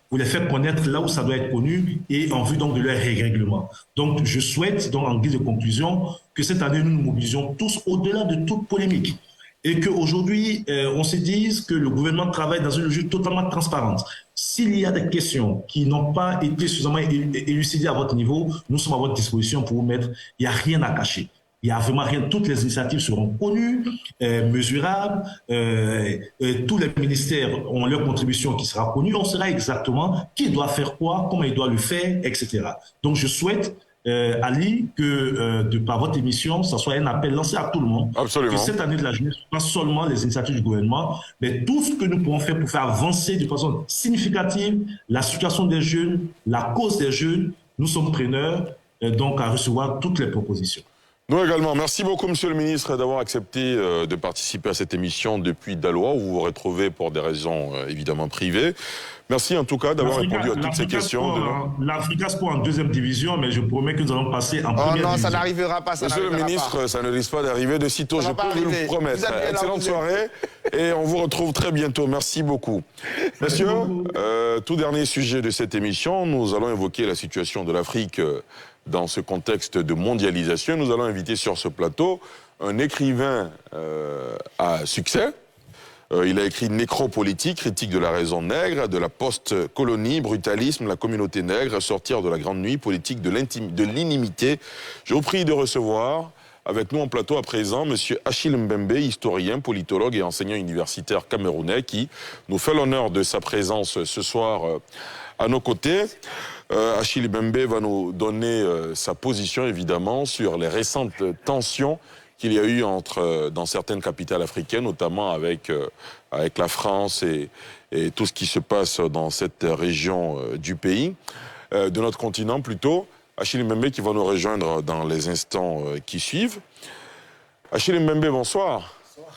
pour les faire connaître là où ça doit être connu et en vue donc de leur règlement. Donc, je souhaite, donc, en guise de conclusion, que cette année, nous nous mobilisions tous au-delà de toute polémique. Et qu'aujourd'hui, on se dise que le gouvernement travaille dans une logique totalement transparente. S'il y a des questions qui n'ont pas été suffisamment élucidées à votre niveau, nous sommes à votre disposition pour vous mettre. Il n'y a rien à cacher. Il n'y a vraiment rien. Toutes les initiatives seront connues, mesurables. Tous les ministères ont leur contribution qui sera connue. On saura exactement qui doit faire quoi, comment il doit le faire, etc. Donc, je souhaite, Ali, que de par votre émission, ça soit un appel lancé à tout le monde. Absolument. Que cette année de la jeunesse, pas seulement les initiatives du gouvernement, mais tout ce que nous pouvons faire pour faire avancer de façon significative la situation des jeunes, la cause des jeunes. Nous sommes preneurs, donc, à recevoir toutes les propositions. Nous également. Merci beaucoup, Monsieur le Ministre, d'avoir accepté de participer à cette émission depuis Daloa, où vous vous retrouvez pour des raisons évidemment privées. Merci en tout cas d'avoir répondu à toutes ces questions. L'Africa Sport en deuxième division, mais je promets que nous allons passer en première division. Oh non, ça n'arrivera pas. Monsieur le Ministre, ça ne risque pas d'arriver de sitôt, je peux vous le promettre. Excellente soirée et on vous retrouve très bientôt. Merci beaucoup. Messieurs, tout dernier sujet de cette émission, nous allons évoquer la situation de l'Afrique dans ce contexte de mondialisation. Nous allons inviter sur ce plateau un écrivain à succès. Il a écrit Nécropolitique, critique de la raison nègre, de la post-colonie, brutalisme, la communauté nègre, sortir de la grande nuit, politique de l'inimité. Je vous prie de recevoir avec nous en plateau à présent M. Achille Mbembe, historien, politologue et enseignant universitaire camerounais, qui nous fait l'honneur de sa présence ce soir à nos côtés. Achille Mbembe va nous donner sa position, évidemment, sur les récentes tensions qu'il y a eu dans certaines capitales africaines, notamment avec la France et tout ce qui se passe dans cette région du pays, de notre continent plutôt. Achille Mbembe qui va nous rejoindre dans les instants qui suivent. Achille Mbembe, bonsoir. Bonsoir.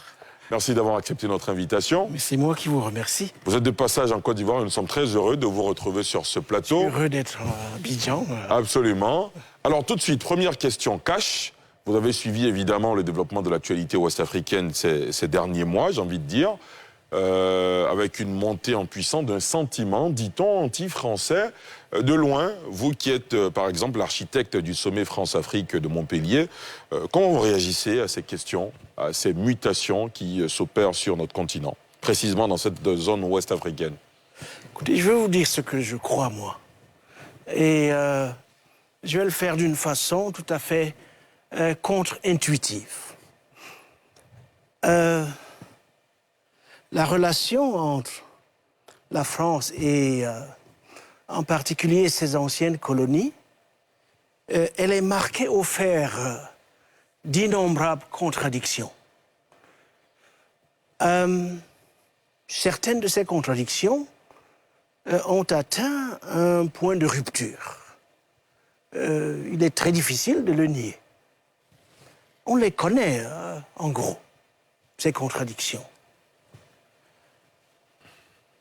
Merci d'avoir accepté notre invitation. Mais c'est moi qui vous remercie. Vous êtes de passage en Côte d'Ivoire et nous sommes très heureux de vous retrouver sur ce plateau. Heureux d'être à Abidjan. Absolument. Alors tout de suite, première question cash. Vous avez suivi évidemment le développement de l'actualité ouest-africaine ces derniers mois, j'ai envie de dire, avec une montée en puissance d'un sentiment, dit-on, anti-français. De loin, vous qui êtes par exemple l'architecte du sommet France-Afrique de Montpellier, comment vous réagissez à ces questions, à ces mutations qui s'opèrent sur notre continent, précisément dans cette zone ouest-africaine? Écoutez, je vais vous dire ce que je crois, moi. Et je vais le faire d'une façon tout à fait contre-intuitive. La relation entre la France et en particulier ses anciennes colonies, elle est marquée au fer d'innombrables contradictions. Certaines de ces contradictions ont atteint un point de rupture. Il est très difficile de le nier. On les connaît, en gros, ces contradictions.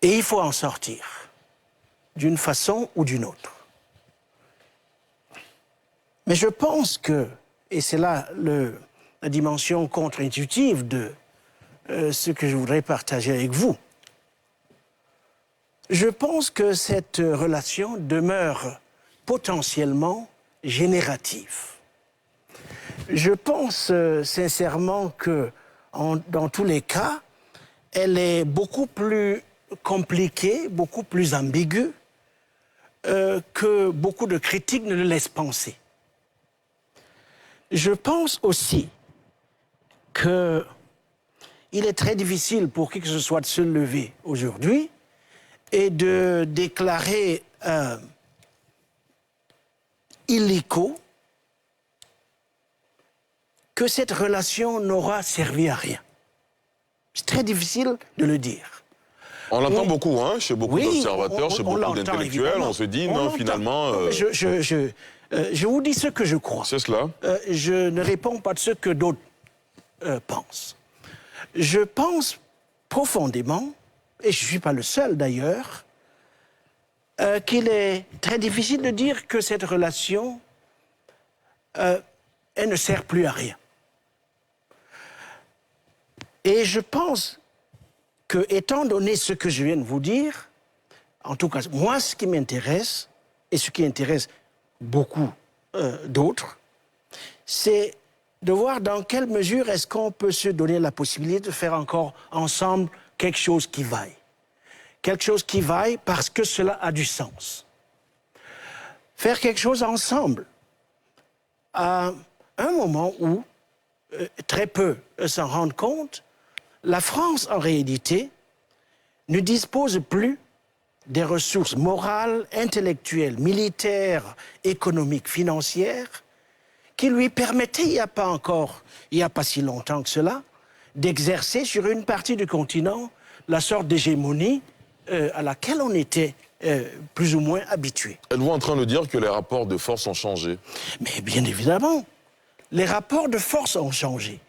Et il faut en sortir, d'une façon ou d'une autre. Mais je pense que, et c'est là la dimension contre-intuitive de ce que je voudrais partager avec vous, je pense que cette relation demeure potentiellement générative. Je pense sincèrement que, dans tous les cas, elle est beaucoup plus compliquée, beaucoup plus ambiguë que beaucoup de critiques ne le laissent penser. Je pense aussi qu'il est très difficile pour qui que ce soit de se lever aujourd'hui et de déclarer illico que cette relation n'aura servi à rien. C'est très difficile de le dire. On l'entend beaucoup, hein, chez beaucoup d'observateurs, chez beaucoup d'intellectuels. On se dit, non, finalement... Je vous dis ce que je crois. C'est cela. Je ne réponds pas de ce que d'autres pensent. Je pense profondément, et je ne suis pas le seul d'ailleurs, qu'il est très difficile de dire que cette relation, elle ne sert plus à rien. Et je pense que, étant donné ce que je viens de vous dire, en tout cas, moi, ce qui m'intéresse, et ce qui intéresse beaucoup d'autres, c'est de voir dans quelle mesure est-ce qu'on peut se donner la possibilité de faire encore ensemble quelque chose qui vaille. Quelque chose qui vaille parce que cela a du sens. Faire quelque chose ensemble à un moment où très peu s'en rendent compte, la France, en réalité, ne dispose plus des ressources morales, intellectuelles, militaires, économiques, financières, qui lui permettaient, il n'y a pas si longtemps que cela, d'exercer sur une partie du continent la sorte d'hégémonie à laquelle on était plus ou moins habitué. Êtes-vous en train de dire que les rapports de force ont changé? Mais bien évidemment, les rapports de force ont changé.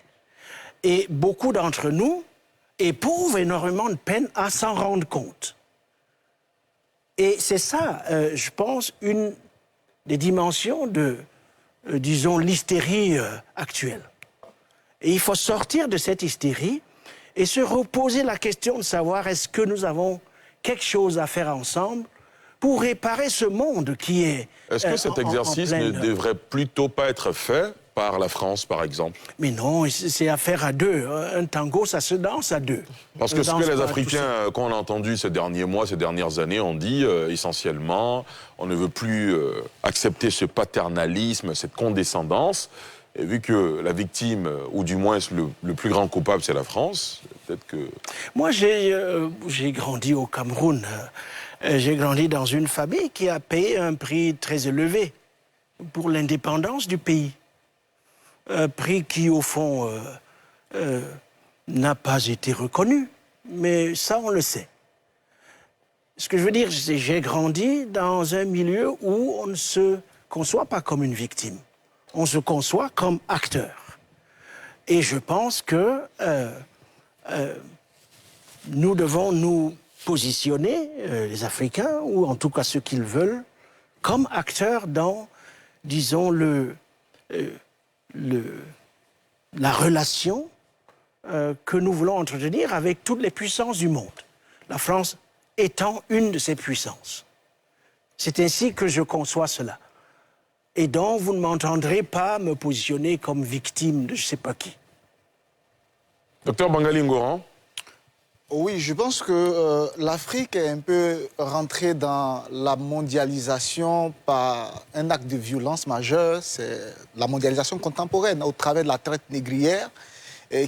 Et beaucoup d'entre nous éprouvent énormément de peine à s'en rendre compte. Et c'est ça, je pense, une des dimensions de, disons, l'hystérie actuelle. Et il faut sortir de cette hystérie et se reposer la question de savoir est-ce que nous avons quelque chose à faire ensemble pour réparer ce monde qui est... Est-ce que cet exercice ne devrait plutôt pas être fait par la France, par exemple? Mais non, c'est affaire à deux. Un tango, ça se danse à deux. Parce que ce que les Africains, qu'on a entendu ces derniers mois, ces dernières années, ont dit essentiellement, on ne veut plus accepter ce paternalisme, cette condescendance. Et vu que la victime, ou du moins le plus grand coupable, c'est la France, peut-être que... Moi, j'ai grandi au Cameroun. J'ai grandi dans une famille qui a payé un prix très élevé pour l'indépendance du pays. Un prix qui, au fond, n'a pas été reconnu. Mais ça, on le sait. Ce que je veux dire, c'est que j'ai grandi dans un milieu où on ne se conçoit pas comme une victime. On se conçoit comme acteur. Et je pense que nous devons nous positionner, les Africains, ou en tout cas ceux qu'ils veulent, comme acteurs dans, disons, la relation que nous voulons entretenir avec toutes les puissances du monde. La France étant une de ces puissances. C'est ainsi que je conçois cela. Et donc, vous ne m'entendrez pas me positionner comme victime de je ne sais pas qui. Docteur Bangali Ngoran. Oui, je pense que l'Afrique est un peu rentrée dans la mondialisation par un acte de violence majeur. C'est la mondialisation contemporaine au travers de la traite négrière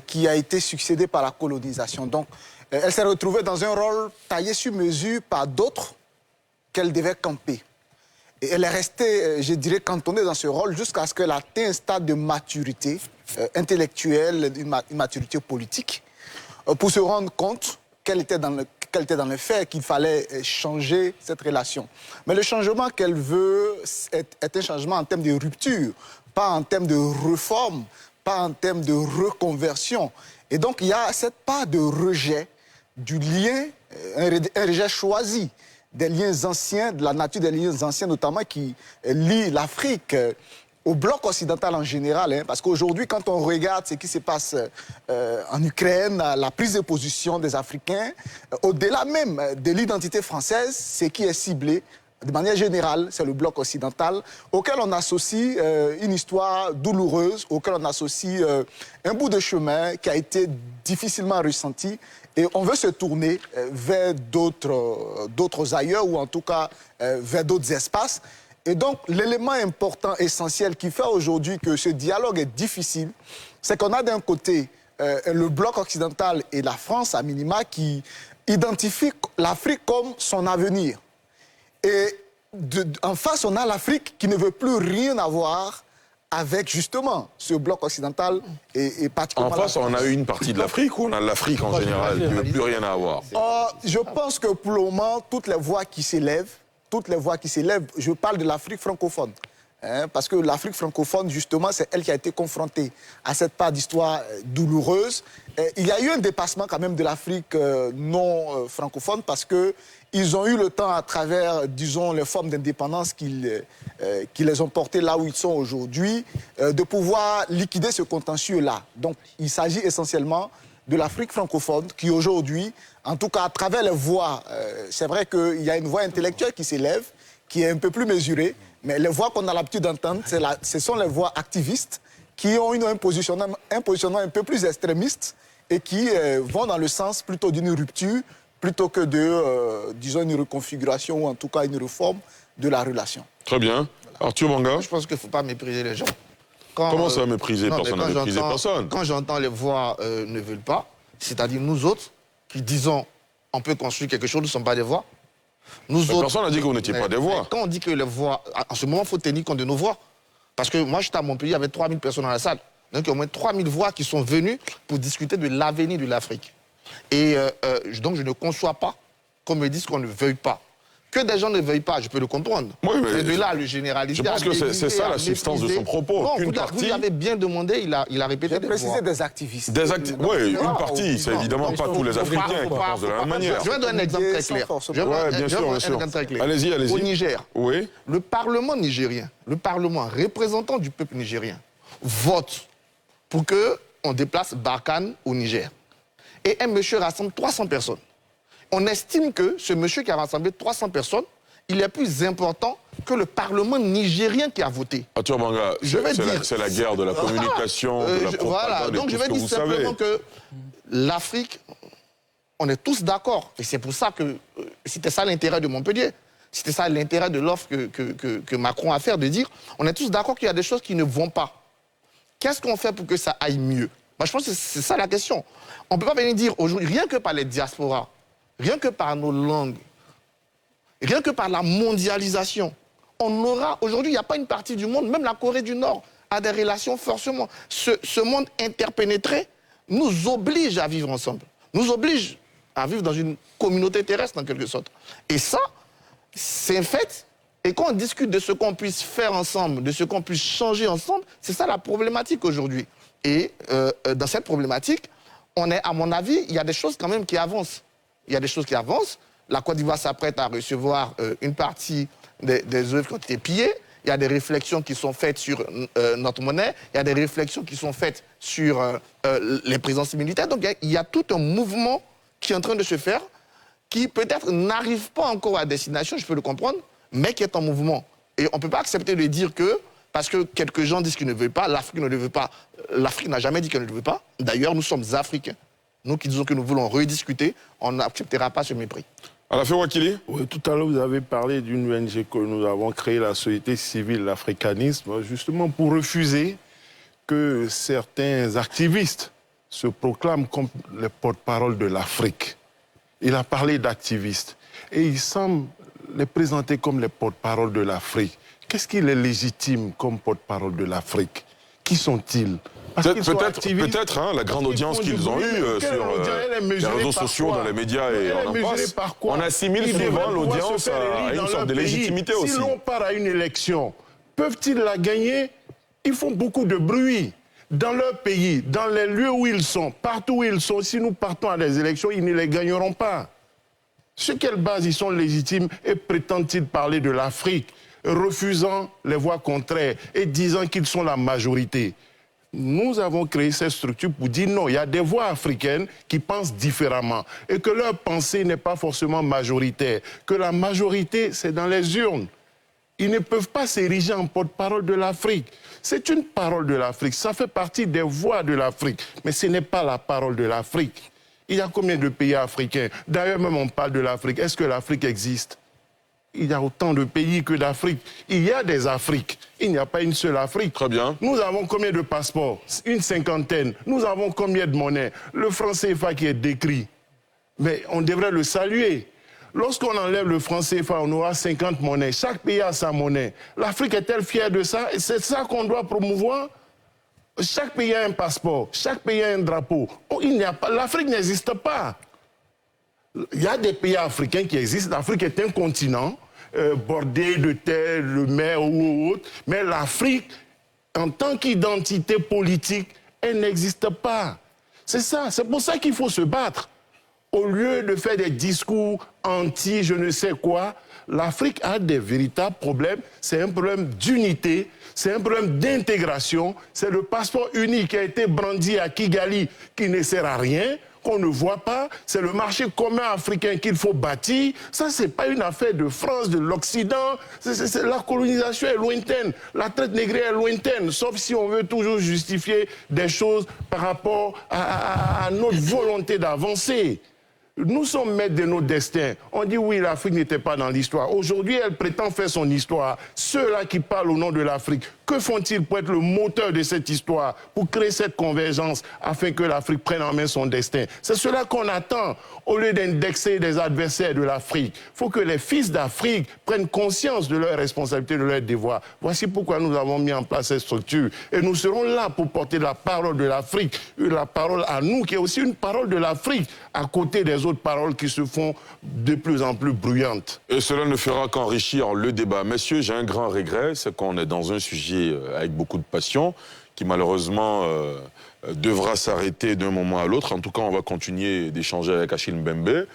qui a été succédée par la colonisation. Donc, elle s'est retrouvée dans un rôle taillé sur mesure par d'autres qu'elle devait camper. Et elle est restée, je dirais, cantonnée dans ce rôle jusqu'à ce qu'elle atteigne un stade de maturité intellectuelle, une maturité politique, pour se rendre compte qu'elle était dans le fait, qu'il fallait changer cette relation. Mais le changement qu'elle veut est un changement en termes de rupture, pas en termes de réforme, pas en termes de reconversion. Et donc, il y a cette part de rejet du lien, un rejet choisi, des liens anciens, de la nature des liens anciens notamment qui lient l'Afrique au bloc occidental en général. Hein, parce qu'aujourd'hui, quand on regarde ce qui se passe en Ukraine, la prise de position des Africains, au-delà même de l'identité française, ce qui est ciblé, de manière générale, c'est le bloc occidental, auquel on associe une histoire douloureuse, auquel on associe un bout de chemin qui a été difficilement ressenti. Et on veut se tourner vers d'autres ailleurs, ou en tout cas vers d'autres espaces. Et donc, l'élément important, essentiel, qui fait aujourd'hui que ce dialogue est difficile, c'est qu'on a d'un côté le bloc occidental et la France, à minima, qui identifient l'Afrique comme son avenir. Et en face, on a l'Afrique qui ne veut plus rien avoir avec justement ce bloc occidental et particulièrement... En face, on a une partie de l'Afrique ou on a l'Afrique en général qui ne veut plus rien avoir? Je pense que pour le moment, toutes les voix qui s'élèvent, je parle de l'Afrique francophone. Parce que l'Afrique francophone, justement, c'est elle qui a été confrontée à cette part d'histoire douloureuse. Il y a eu un dépassement quand même de l'Afrique non francophone parce qu'ils ont eu le temps, à travers, disons, les formes d'indépendance qui les ont portés là où ils sont aujourd'hui, de pouvoir liquider ce contentieux-là. Donc, il s'agit essentiellement de l'Afrique francophone qui, aujourd'hui, en tout cas à travers les voix, c'est vrai qu'il y a une voix intellectuelle qui s'élève, qui est un peu plus mesurée, mais les voix qu'on a l'habitude d'entendre, ce sont les voix activistes qui ont un positionnement un peu plus extrémiste et qui vont dans le sens plutôt d'une rupture plutôt que de, disons, une reconfiguration ou en tout cas une réforme de la relation. Très bien. Arthur Manga? Je pense qu'il ne faut pas mépriser les gens. Comment ça mépriser? Personne n'a méprisé personne. Quand j'entends les voix ne veulent pas, c'est-à-dire nous autres qui disons on peut construire quelque chose, nous ne sommes pas des voix. Personne n'a dit que vous n'étiez pas des voix. Quand on dit que les voix, en ce moment, il faut tenir compte de nos voix. Parce que moi, j'étais à Montpellier avec 3000 personnes dans la salle. Donc, il y a au moins 3000 voix qui sont venues pour discuter de l'avenir de l'Afrique. Et donc, je ne conçois pas qu'on me dise qu'on ne veuille pas. Que des gens ne veuillent pas, je peux le comprendre. Oui, mais de là, le généraliser. Je pense que c'est ça la substance de son propos. Non, vous l'avez bien demandé, il a répété. J'ai précisé des activistes. Oui, une partie, c'est évidemment pas tous les Africains qui pensent de la même manière. Je vais donner un exemple très clair. Bien sûr. Allez-y. Au Niger, oui. Le Parlement nigérien, le Parlement représentant du peuple nigérien, vote pour qu'on déplace Barkhane au Niger. Et un monsieur rassemble 300 personnes. On estime que ce monsieur qui a rassemblé 300 personnes, il est plus important que le Parlement nigérien qui a voté. Arthur Manga, c'est la guerre de la communication, de la propagande. Voilà, donc je vais dire simplement que l'Afrique, on est tous d'accord. Et c'est pour ça que c'était ça l'intérêt de Montpellier. C'était ça l'intérêt de l'offre que Macron a fait, de dire on est tous d'accord qu'il y a des choses qui ne vont pas. Qu'est-ce qu'on fait pour que ça aille mieux? Moi, je pense que c'est ça la question. On ne peut pas venir dire aujourd'hui, rien que par les diasporas, rien que par nos langues, rien que par la mondialisation, on aura... Aujourd'hui, il n'y a pas une partie du monde, même la Corée du Nord, a des relations forcément. Ce monde interpénétré nous oblige à vivre ensemble, nous oblige à vivre dans une communauté terrestre, en quelque sorte. Et ça, c'est un fait. Et quand on discute de ce qu'on puisse faire ensemble, de ce qu'on puisse changer ensemble, c'est ça la problématique aujourd'hui. Et dans cette problématique, on est, à mon avis, il y a des choses quand même qui avancent. Il y a des choses qui avancent. La Côte d'Ivoire s'apprête à recevoir une partie des œuvres qui ont été pillées. Il y a des réflexions qui sont faites sur notre monnaie. Il y a des réflexions qui sont faites sur les présences militaires. Donc il y a tout un mouvement qui est en train de se faire, qui peut-être n'arrive pas encore à destination, je peux le comprendre, mais qui est en mouvement. Et on ne peut pas accepter de dire que, parce que quelques gens disent qu'ils ne veulent pas, l'Afrique ne le veut pas. L'Afrique n'a jamais dit qu'elle ne le veut pas. D'ailleurs, nous sommes Africains. Nous qui disons que nous voulons rediscuter, on n'acceptera pas ce mépris. Alain Wakili. Oui, tout à l'heure, vous avez parlé d'une ONG que nous avons créée, la Société civile, l'africanisme, justement pour refuser que certains activistes se proclament comme les porte-parole de l'Afrique. Il a parlé d'activistes et il semble les présenter comme les porte-parole de l'Afrique. Qu'est-ce qu'il est légitime comme porte-parole de l'Afrique? Qui sont-ils? Peut-être hein, la grande audience qu'ils ont eue sur les réseaux sociaux, dans les médias et en passe. On assimile souvent l'audience à une sorte de légitimité aussi. Si l'on part à une élection, peuvent-ils la gagner? Ils font beaucoup de bruit. Dans leur pays, dans les lieux où ils sont, partout où ils sont, si nous partons à des élections, ils ne les gagneront pas. Sur quelle base ils sont légitimes et prétendent-ils parler de l'Afrique, refusant les voix contraires et disant qu'ils sont la majorité? Nous avons créé cette structure pour dire non, il y a des voix africaines qui pensent différemment et que leur pensée n'est pas forcément majoritaire, que la majorité, c'est dans les urnes. Ils ne peuvent pas s'ériger en porte-parole de l'Afrique. C'est une parole de l'Afrique, ça fait partie des voix de l'Afrique, mais ce n'est pas la parole de l'Afrique. Il y a combien de pays africains? D'ailleurs, même on parle de l'Afrique. Est-ce que l'Afrique existe? Il y a autant de pays que d'Afrique. Il y a des Afriques. Il n'y a pas une seule Afrique. Très bien. Nous avons combien de passeports? Une cinquantaine. Nous avons combien de monnaies? Le franc CFA qui est décrit. Mais on devrait le saluer. Lorsqu'on enlève le franc CFA, on aura 50 monnaies. Chaque pays a sa monnaie. L'Afrique est-elle fière de ça? Et c'est ça qu'on doit promouvoir? Chaque pays a un passeport, chaque pays a un drapeau. Oh, l'Afrique n'existe pas. Il y a des pays africains qui existent. L'Afrique est un continent bordé de terre, de mer ou autre. Mais l'Afrique, en tant qu'identité politique, elle n'existe pas. C'est ça. C'est pour ça qu'il faut se battre. Au lieu de faire des discours anti je ne sais quoi, l'Afrique a des véritables problèmes. C'est un problème d'unité, c'est un problème d'intégration. C'est le passeport unique qui a été brandi à Kigali qui ne sert à rien, qu'on ne voit pas. C'est le marché commun africain qu'il faut bâtir. Ça, ce n'est pas une affaire de France, de l'Occident. La colonisation est lointaine. La traite négrière est lointaine, sauf si on veut toujours justifier des choses par rapport à notre volonté d'avancer. Nous sommes maîtres de notre destin. On dit oui, l'Afrique n'était pas dans l'histoire. Aujourd'hui, elle prétend faire son histoire. Ceux-là qui parlent au nom de l'Afrique, que font-ils pour être le moteur de cette histoire, pour créer cette convergence afin que l'Afrique prenne en main son destin? C'est cela qu'on attend, au lieu d'indexer des adversaires de l'Afrique. Il faut que les fils d'Afrique prennent conscience de leurs responsabilités, de leurs devoirs. Voici pourquoi nous avons mis en place cette structure. Et nous serons là pour porter la parole de l'Afrique, la parole à nous, qui est aussi une parole de l'Afrique, à côté des autres paroles qui se font de plus en plus bruyantes. Et cela ne fera qu'enrichir le débat. Messieurs, j'ai un grand regret, c'est qu'on est dans un sujet avec beaucoup de passion, qui malheureusement devra s'arrêter d'un moment à l'autre. En tout cas, on va continuer d'échanger avec Achille Mbembe,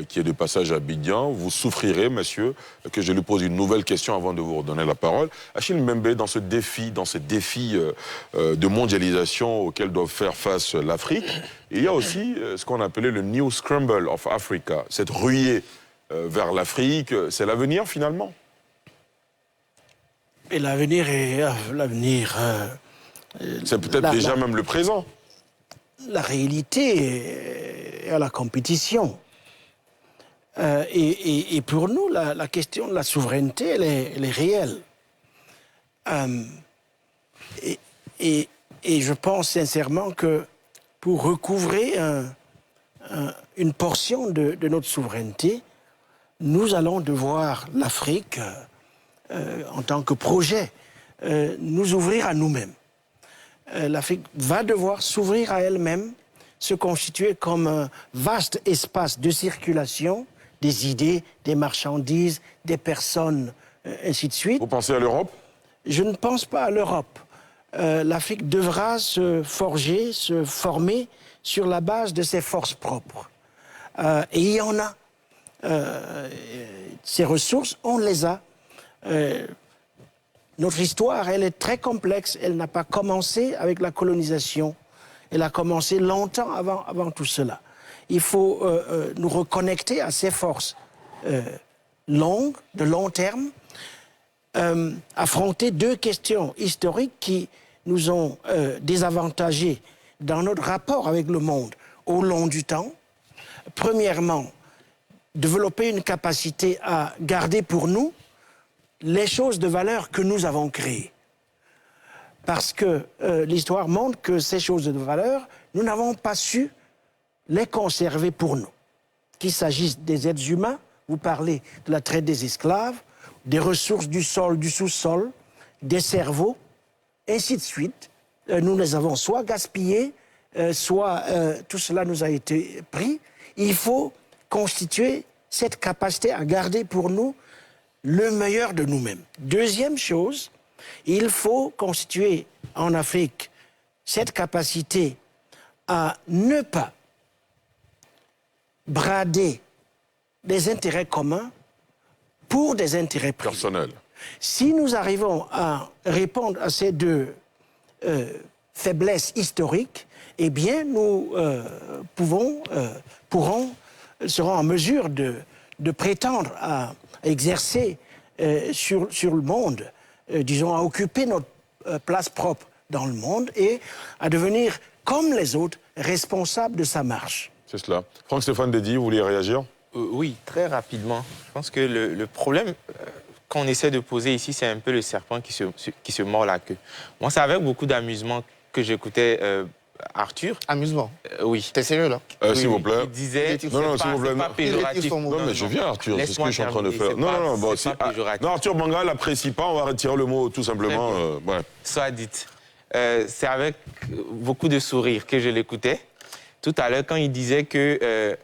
qui est de passage à Abidjan. Vous souffrirez, messieurs, que je lui pose une nouvelle question avant de vous redonner la parole. Achille Mbembe, dans ce défi de mondialisation auquel doit faire face l'Afrique, il y a aussi ce qu'on appelait le New Scramble of Africa, cette ruée vers l'Afrique. C'est l'avenir, finalement? Et l'avenir est... c'est peut-être déjà même le présent. La réalité est à la compétition. Et pour nous, la question de la souveraineté, elle est réelle. Et je pense sincèrement que pour recouvrer une portion de notre souveraineté, nous allons devoir, l'Afrique, en tant que projet, nous ouvrir à nous-mêmes. L'Afrique va devoir s'ouvrir à elle-même, se constituer comme un vaste espace de circulation des idées, des marchandises, des personnes, ainsi de suite. Vous pensez à l'Europe? Je ne pense pas à l'Europe. L'Afrique devra se forger, se former sur la base de ses forces propres. Et il y en a. Ces ressources, on les a. Notre histoire, elle est très complexe. Elle n'a pas commencé avec la colonisation. Elle a commencé longtemps avant tout cela. Il faut nous reconnecter à ces forces longues, de long terme, affronter deux questions historiques qui nous ont désavantagés dans notre rapport avec le monde au long du temps. Premièrement, développer une capacité à garder pour nous les choses de valeur que nous avons créées. Parce que l'histoire montre que ces choses de valeur, nous n'avons pas su les conserver pour nous. Qu'il s'agisse des êtres humains, vous parlez de la traite des esclaves, des ressources du sol, du sous-sol, des cerveaux, ainsi de suite. Nous les avons soit gaspillés, soit tout cela nous a été pris. Il faut constituer cette capacité à garder pour nous le meilleur de nous-mêmes. Deuxième chose, il faut constituer en Afrique cette capacité à ne pas brader des intérêts communs pour des intérêts privés. Personnels. Si nous arrivons à répondre à ces deux faiblesses historiques, eh bien, nous serons en mesure de prétendre à exercer sur le monde, disons, à occuper notre place propre dans le monde et à devenir, comme les autres, responsables de sa marche. C'est cela. Franck-Stéphane Dedi, vous voulez réagir? Oui, très rapidement. Je pense que le problème qu'on essaie de poser ici, c'est un peu le serpent qui se mord la queue. Moi, c'est avec beaucoup d'amusement que j'écoutais Arthur. Amusement. Oui. T'es sérieux, là? S'il vous plaît. Il disait, non, s'il vous plaît. Pas péjoratif. Non, mais je viens, Arthur, c'est ce que je suis en train de faire. Non, bon, non, Arthur Manga l'apprécie pas, on va retirer le mot tout simplement. Ouais. Soit dit. C'est avec beaucoup de sourire que je l'écoutais tout à l'heure quand il disait que,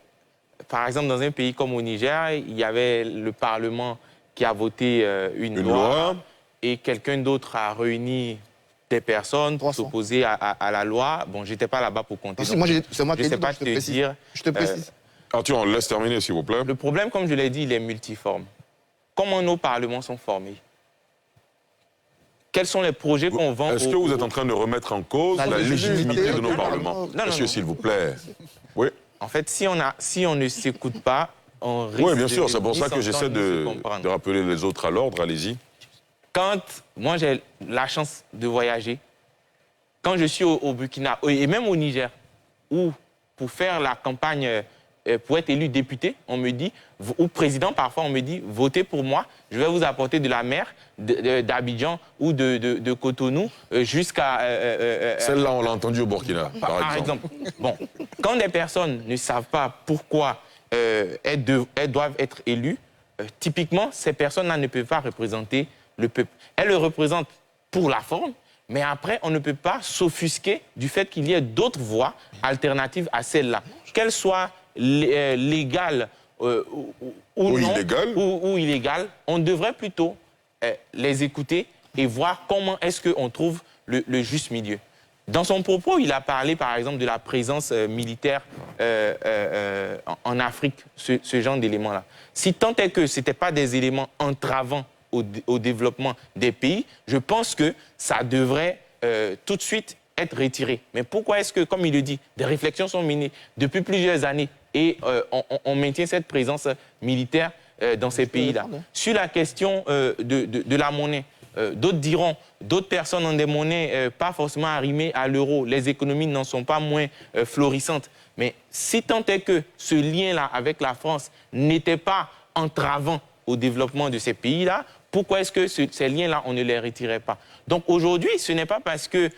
par exemple, dans un pays comme au Niger, il y avait le Parlement qui a voté une loi et quelqu'un d'autre a réuni des personnes pour s'opposer à la loi. Bon, je n'étais pas là-bas pour compter. C'est moi qui ai dit, pas te dire. Je te précise. Arthur, on laisse terminer, s'il vous plaît. Le problème, comme je l'ai dit, il est multiforme. Comment nos parlements sont formés? Quels sont les projets qu'on vend? Est-ce que vous êtes en train de remettre en cause la légitimité de nos parlements? Non, Monsieur, s'il vous plaît. Oui. En fait, si on ne s'écoute pas, on risque. Oui, bien sûr, c'est pour ça que j'essaie de rappeler les autres à l'ordre. Allez-y. Quand moi j'ai la chance de voyager, quand je suis au Burkina et même au Niger, où pour faire la campagne, pour être élu député, on me dit, ou président parfois, on me dit, votez pour moi, je vais vous apporter de la mer d'Abidjan ou de Cotonou jusqu'à... Celle-là, on l'a entendue au Burkina, par exemple. Bon, quand des personnes ne savent pas pourquoi elles doivent être élues, typiquement, ces personnes-là ne peuvent pas représenter le peuple. Elles le représentent pour la forme, mais après, on ne peut pas s'offusquer du fait qu'il y ait d'autres voies alternatives à celle-là. Qu'elles soient légales ou illégales, on devrait plutôt les écouter et voir comment est-ce qu'on trouve le juste milieu. Dans son propos, il a parlé, par exemple, de la présence militaire en Afrique, ce genre d'éléments-là. Si tant est que ce n'était pas des éléments entravants au développement des pays, je pense que ça devrait tout de suite être retiré. Mais pourquoi est-ce que, comme il le dit, des réflexions sont menées depuis plusieurs années et on maintient cette présence militaire dans ces pays-là? Sur la question de la monnaie, d'autres diront, d'autres personnes ont des monnaies pas forcément arrimées à l'euro, les économies n'en sont pas moins florissantes. Mais si tant est que ce lien-là avec la France n'était pas entravant au développement de ces pays-là, pourquoi est-ce que ces liens-là, on ne les retirait pas? Donc aujourd'hui, ce n'est pas parce qu'il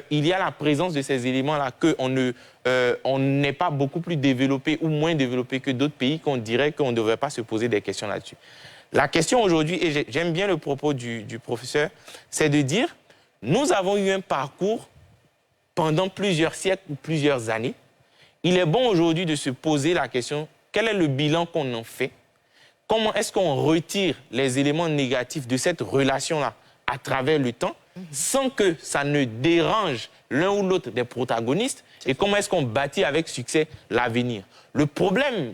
y a la présence de ces éléments-là qu'on n'est pas beaucoup plus développé ou moins développé que d'autres pays qu'on dirait qu'on ne devrait pas se poser des questions là-dessus. La question aujourd'hui, et j'aime bien le propos du professeur, c'est de dire, nous avons eu un parcours pendant plusieurs siècles ou plusieurs années. Il est bon aujourd'hui de se poser la question, quel est le bilan qu'on en fait? Comment est-ce qu'on retire les éléments négatifs de cette relation-là à travers le temps sans que ça ne dérange l'un ou l'autre des protagonistes? Et comment est-ce qu'on bâtit avec succès l'avenir? Le problème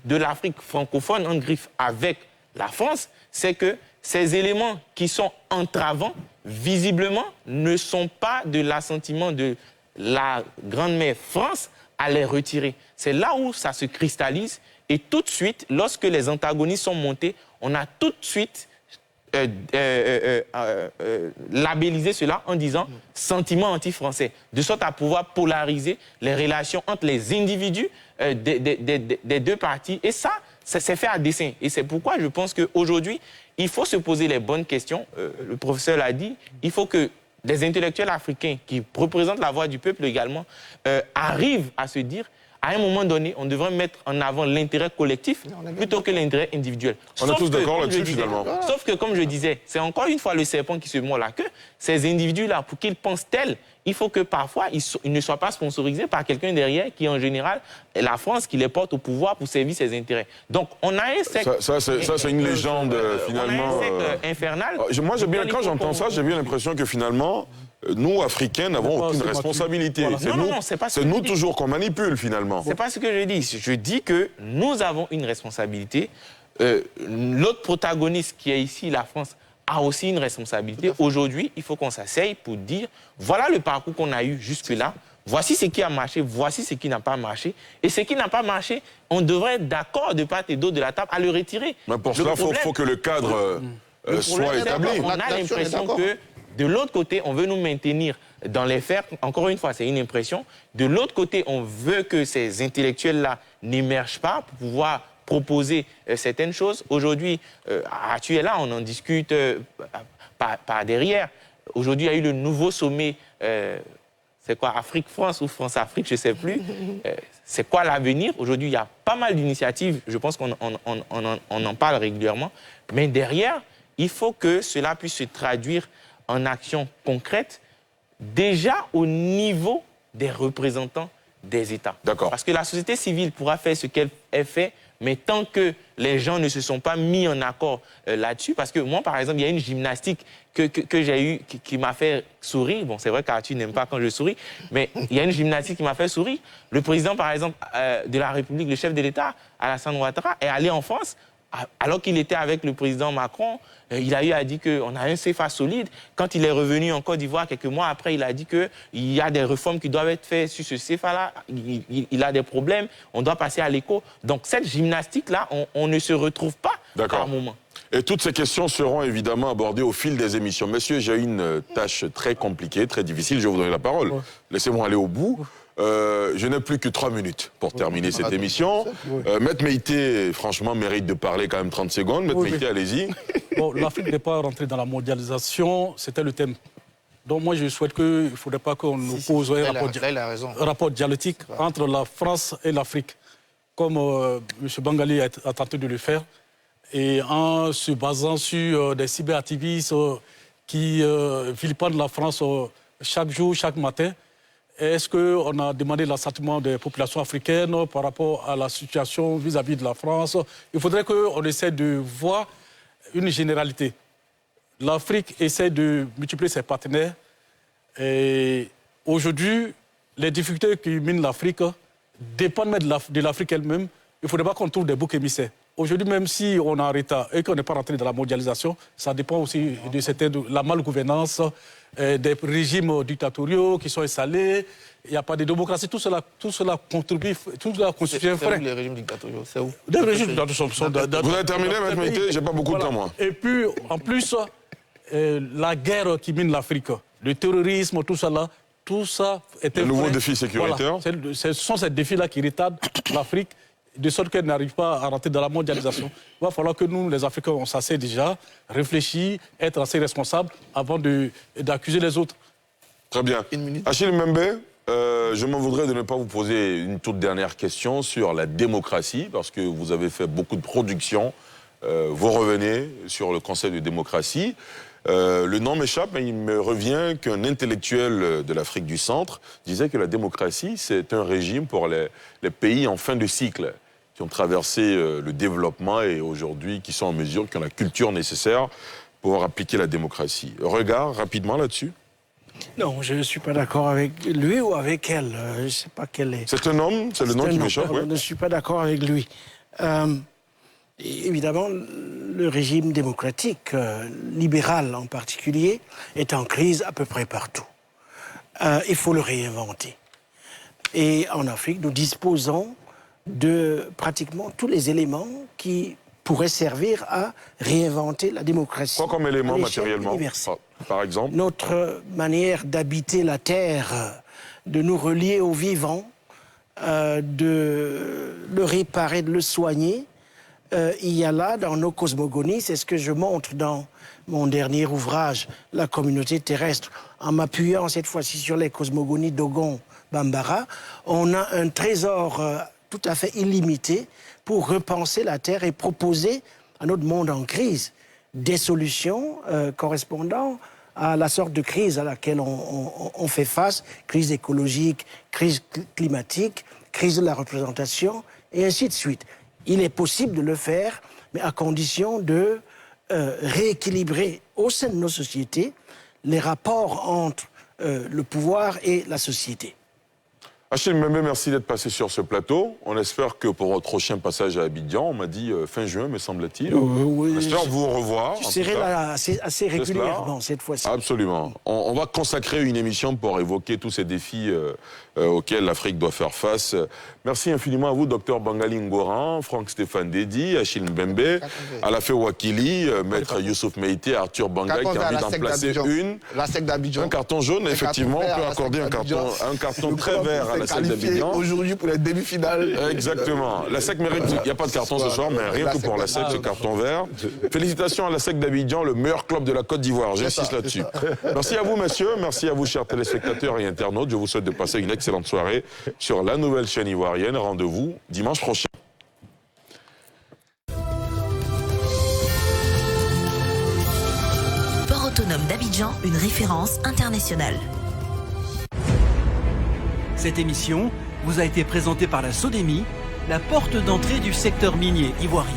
de l'Afrique francophone en griffe avec la France, c'est que ces éléments qui sont entravants, visiblement, ne sont pas de l'assentiment de la grande-mère France à les retirer. C'est là où ça se cristallise. Et tout de suite, lorsque les antagonistes sont montés, on a tout de suite labellisé cela en disant sentiment anti-français, de sorte à pouvoir polariser les relations entre les individus des deux parties. Et ça s'est fait à dessein. Et c'est pourquoi je pense qu'aujourd'hui, il faut se poser les bonnes questions. Le professeur l'a dit, il faut que des intellectuels africains qui représentent la voix du peuple également arrivent à se dire, à un moment donné, on devrait mettre en avant l'intérêt collectif plutôt que l'intérêt individuel. On est tous d'accord là-dessus, finalement. Sauf que, comme je disais, c'est encore une fois le serpent qui se mord la queue. Ces individus-là, pour qu'ils pensent tel, il faut que parfois, ils ne soient pas sponsorisés par quelqu'un derrière qui, en général, est la France qui les porte au pouvoir pour servir ses intérêts. Donc, on a un secte... Ça c'est une légende, finalement... On a un secte infernal. Moi, quand j'entends ça, j'ai bien l'impression que, finalement... Nous, Africains, n'avons aucune responsabilité. Voilà. C'est nous toujours qu'on manipule, finalement. C'est pas ce que je dis. Je dis que nous avons une responsabilité. L'autre protagoniste qui est ici, la France, a aussi une responsabilité. Aujourd'hui, il faut qu'on s'asseye pour dire, voilà le parcours qu'on a eu jusque-là, voici ce qui a marché, voici ce qui n'a pas marché. Et ce qui n'a pas marché, on devrait être d'accord de part et d'autre de la table à le retirer. Mais pour cela, il faut que le cadre soit établi. On a l'impression que de l'autre côté, on veut nous maintenir dans les faits. Encore une fois, c'est une impression. De l'autre côté, on veut que ces intellectuels-là n'émergent pas pour pouvoir proposer certaines choses. Aujourd'hui, tu es là, on en discute par derrière. Aujourd'hui, il y a eu le nouveau sommet c'est quoi, Afrique-France ou France-Afrique, je ne sais plus. C'est quoi l'avenir? Aujourd'hui, il y a pas mal d'initiatives, je pense qu'on en parle régulièrement, mais derrière, il faut que cela puisse se traduire en actions concrètes, déjà au niveau des représentants des États. D'accord. Parce que la société civile pourra faire ce qu'elle fait, mais tant que les gens ne se sont pas mis en accord là-dessus, parce que moi, par exemple, il y a une gymnastique que j'ai eue qui m'a fait sourire. Bon, c'est vrai qu'Arthur n'aime pas quand je souris, mais il y a une gymnastique qui m'a fait sourire. Le président, par exemple, de la République, le chef de l'État, Alassane Ouattara, est allé en France, alors qu'il était avec le président Macron. Il a eu à dire qu'on a un CFA solide. Quand il est revenu en Côte d'Ivoire, quelques mois après, il a dit qu'il y a des réformes qui doivent être faites sur ce CFA-là. Il a des problèmes, on doit passer à l'éco. Donc cette gymnastique-là, on ne se retrouve pas par moment. Et toutes ces questions seront évidemment abordées au fil des émissions. Messieurs, j'ai une tâche très compliquée, très difficile. Je vais vous donner la parole. Laissez-moi aller au bout. Je n'ai plus que 3 minutes pour terminer cette émission. Maître Meïté, franchement, mérite de parler quand même 30 secondes. Maître Meïté, allez-y. Bon, l'Afrique n'est pas rentrée dans la mondialisation, c'était le thème. Donc moi, je souhaite qu'il ne faudrait pas qu'on nous pose un rapport dialectique entre la France et l'Afrique, comme M. Bangali a tenté de le faire, et en se basant sur des cyberactivistes qui vilipendent la France chaque jour, chaque matin. Est-ce qu'on a demandé l'assentiment des populations africaines par rapport à la situation vis-à-vis de la France? Il faudrait qu'on essaie de voir une généralité. L'Afrique essaie de multiplier ses partenaires. Et aujourd'hui, les difficultés qui minent l'Afrique dépendent de l'Afrique elle-même. Il ne faudrait pas qu'on trouve des boucs émissaires. Aujourd'hui, même si on est en retard et qu'on n'est pas rentré dans la mondialisation, ça dépend aussi de la malgouvernance, des régimes dictatoriaux qui sont installés. Il n'y a pas de démocratie. Tout cela contribue, tout cela constitue un frein. C'est où les régimes dictatoriaux? C'est où? Des régimes dictatoriaux sont Vous avez terminé, Maître Meïté? J'ai pas beaucoup de temps, moi. Et puis, en plus, la guerre qui mine l'Afrique, le terrorisme, tout ça est un nouveau défi sécuritaire. Voilà. Ce sont ces défis-là qui retardent l'Afrique, de sorte qu'elle n'arrive pas à rentrer dans la mondialisation. Il va falloir que nous, les Africains, on s'asseye déjà, réfléchir, être assez responsables avant d'accuser les autres. Très bien. Achille Mbembe, je m'en voudrais de ne pas vous poser une toute dernière question sur la démocratie, parce que vous avez fait beaucoup de productions. Vous revenez sur le Conseil de démocratie. Le nom m'échappe, mais il me revient qu'un intellectuel de l'Afrique du Centre disait que la démocratie, c'est un régime pour les pays en fin de cycle, qui ont traversé le développement et aujourd'hui qui sont en mesure, qui ont la culture nécessaire pour appliquer la démocratie. Regard rapidement là-dessus? Non, je ne suis pas d'accord avec lui ou avec elle. Je ne sais pas quel est. C'est un homme, c'est le nom qui m'échappe, oui. Je ne suis pas d'accord avec lui. Évidemment, le régime démocratique, libéral en particulier, est en crise à peu près partout. Il faut le réinventer. Et en Afrique, nous disposons de pratiquement tous les éléments qui pourraient servir à réinventer la démocratie. Quoi comme élément matériellement, par exemple? Notre manière d'habiter la terre, de nous relier au vivant, de le réparer, de le soigner. Il y a là, dans nos cosmogonies, c'est ce que je montre dans mon dernier ouvrage, La communauté terrestre, en m'appuyant cette fois-ci sur les cosmogonies d'Ogon Bambara, on a un trésor tout à fait illimité pour repenser la Terre et proposer à notre monde en crise des solutions correspondant à la sorte de crise à laquelle on fait face, crise écologique, crise climatique, crise de la représentation, et ainsi de suite. Il est possible de le faire, mais à condition de rééquilibrer au sein de nos sociétés les rapports entre le pouvoir et la société. Achille Mbembe, merci d'être passé sur ce plateau. On espère que pour votre prochain passage à Abidjan, on m'a dit fin juin, me semble-t-il. On espère vous revoir. Je serai là assez régulièrement cette fois-ci. Absolument. On va consacrer une émission pour évoquer tous ces défis auxquels l'Afrique doit faire face. Merci infiniment à vous, Dr Bangali Ngoran, Franck Stéphane Dedi, Achille Mbembe, Alafé Wakili, Maître Youssouf Meïté, Arthur Bangai, qui a envie d'en placer une. La SEC d'Abidjan. Un carton jaune, effectivement. On peut accorder un carton très vert à la la SEC d'Abidjan. Aujourd'hui pour les demi-finales. Exactement. La SEC mérite, il n'y a pas de carton ce soir, mais rien que pour la SEC, ce carton vert. Félicitations à la SEC d'Abidjan, le meilleur club de la Côte d'Ivoire. J'insiste là-dessus. Merci à vous, messieurs. Merci à vous, chers téléspectateurs et internautes. Je vous souhaite de passer une excellente soirée sur la nouvelle chaîne ivoirienne. Rendez-vous dimanche prochain. Port autonome d'Abidjan, une référence internationale. Cette émission vous a été présentée par la SODEMI, la porte d'entrée du secteur minier ivoirien.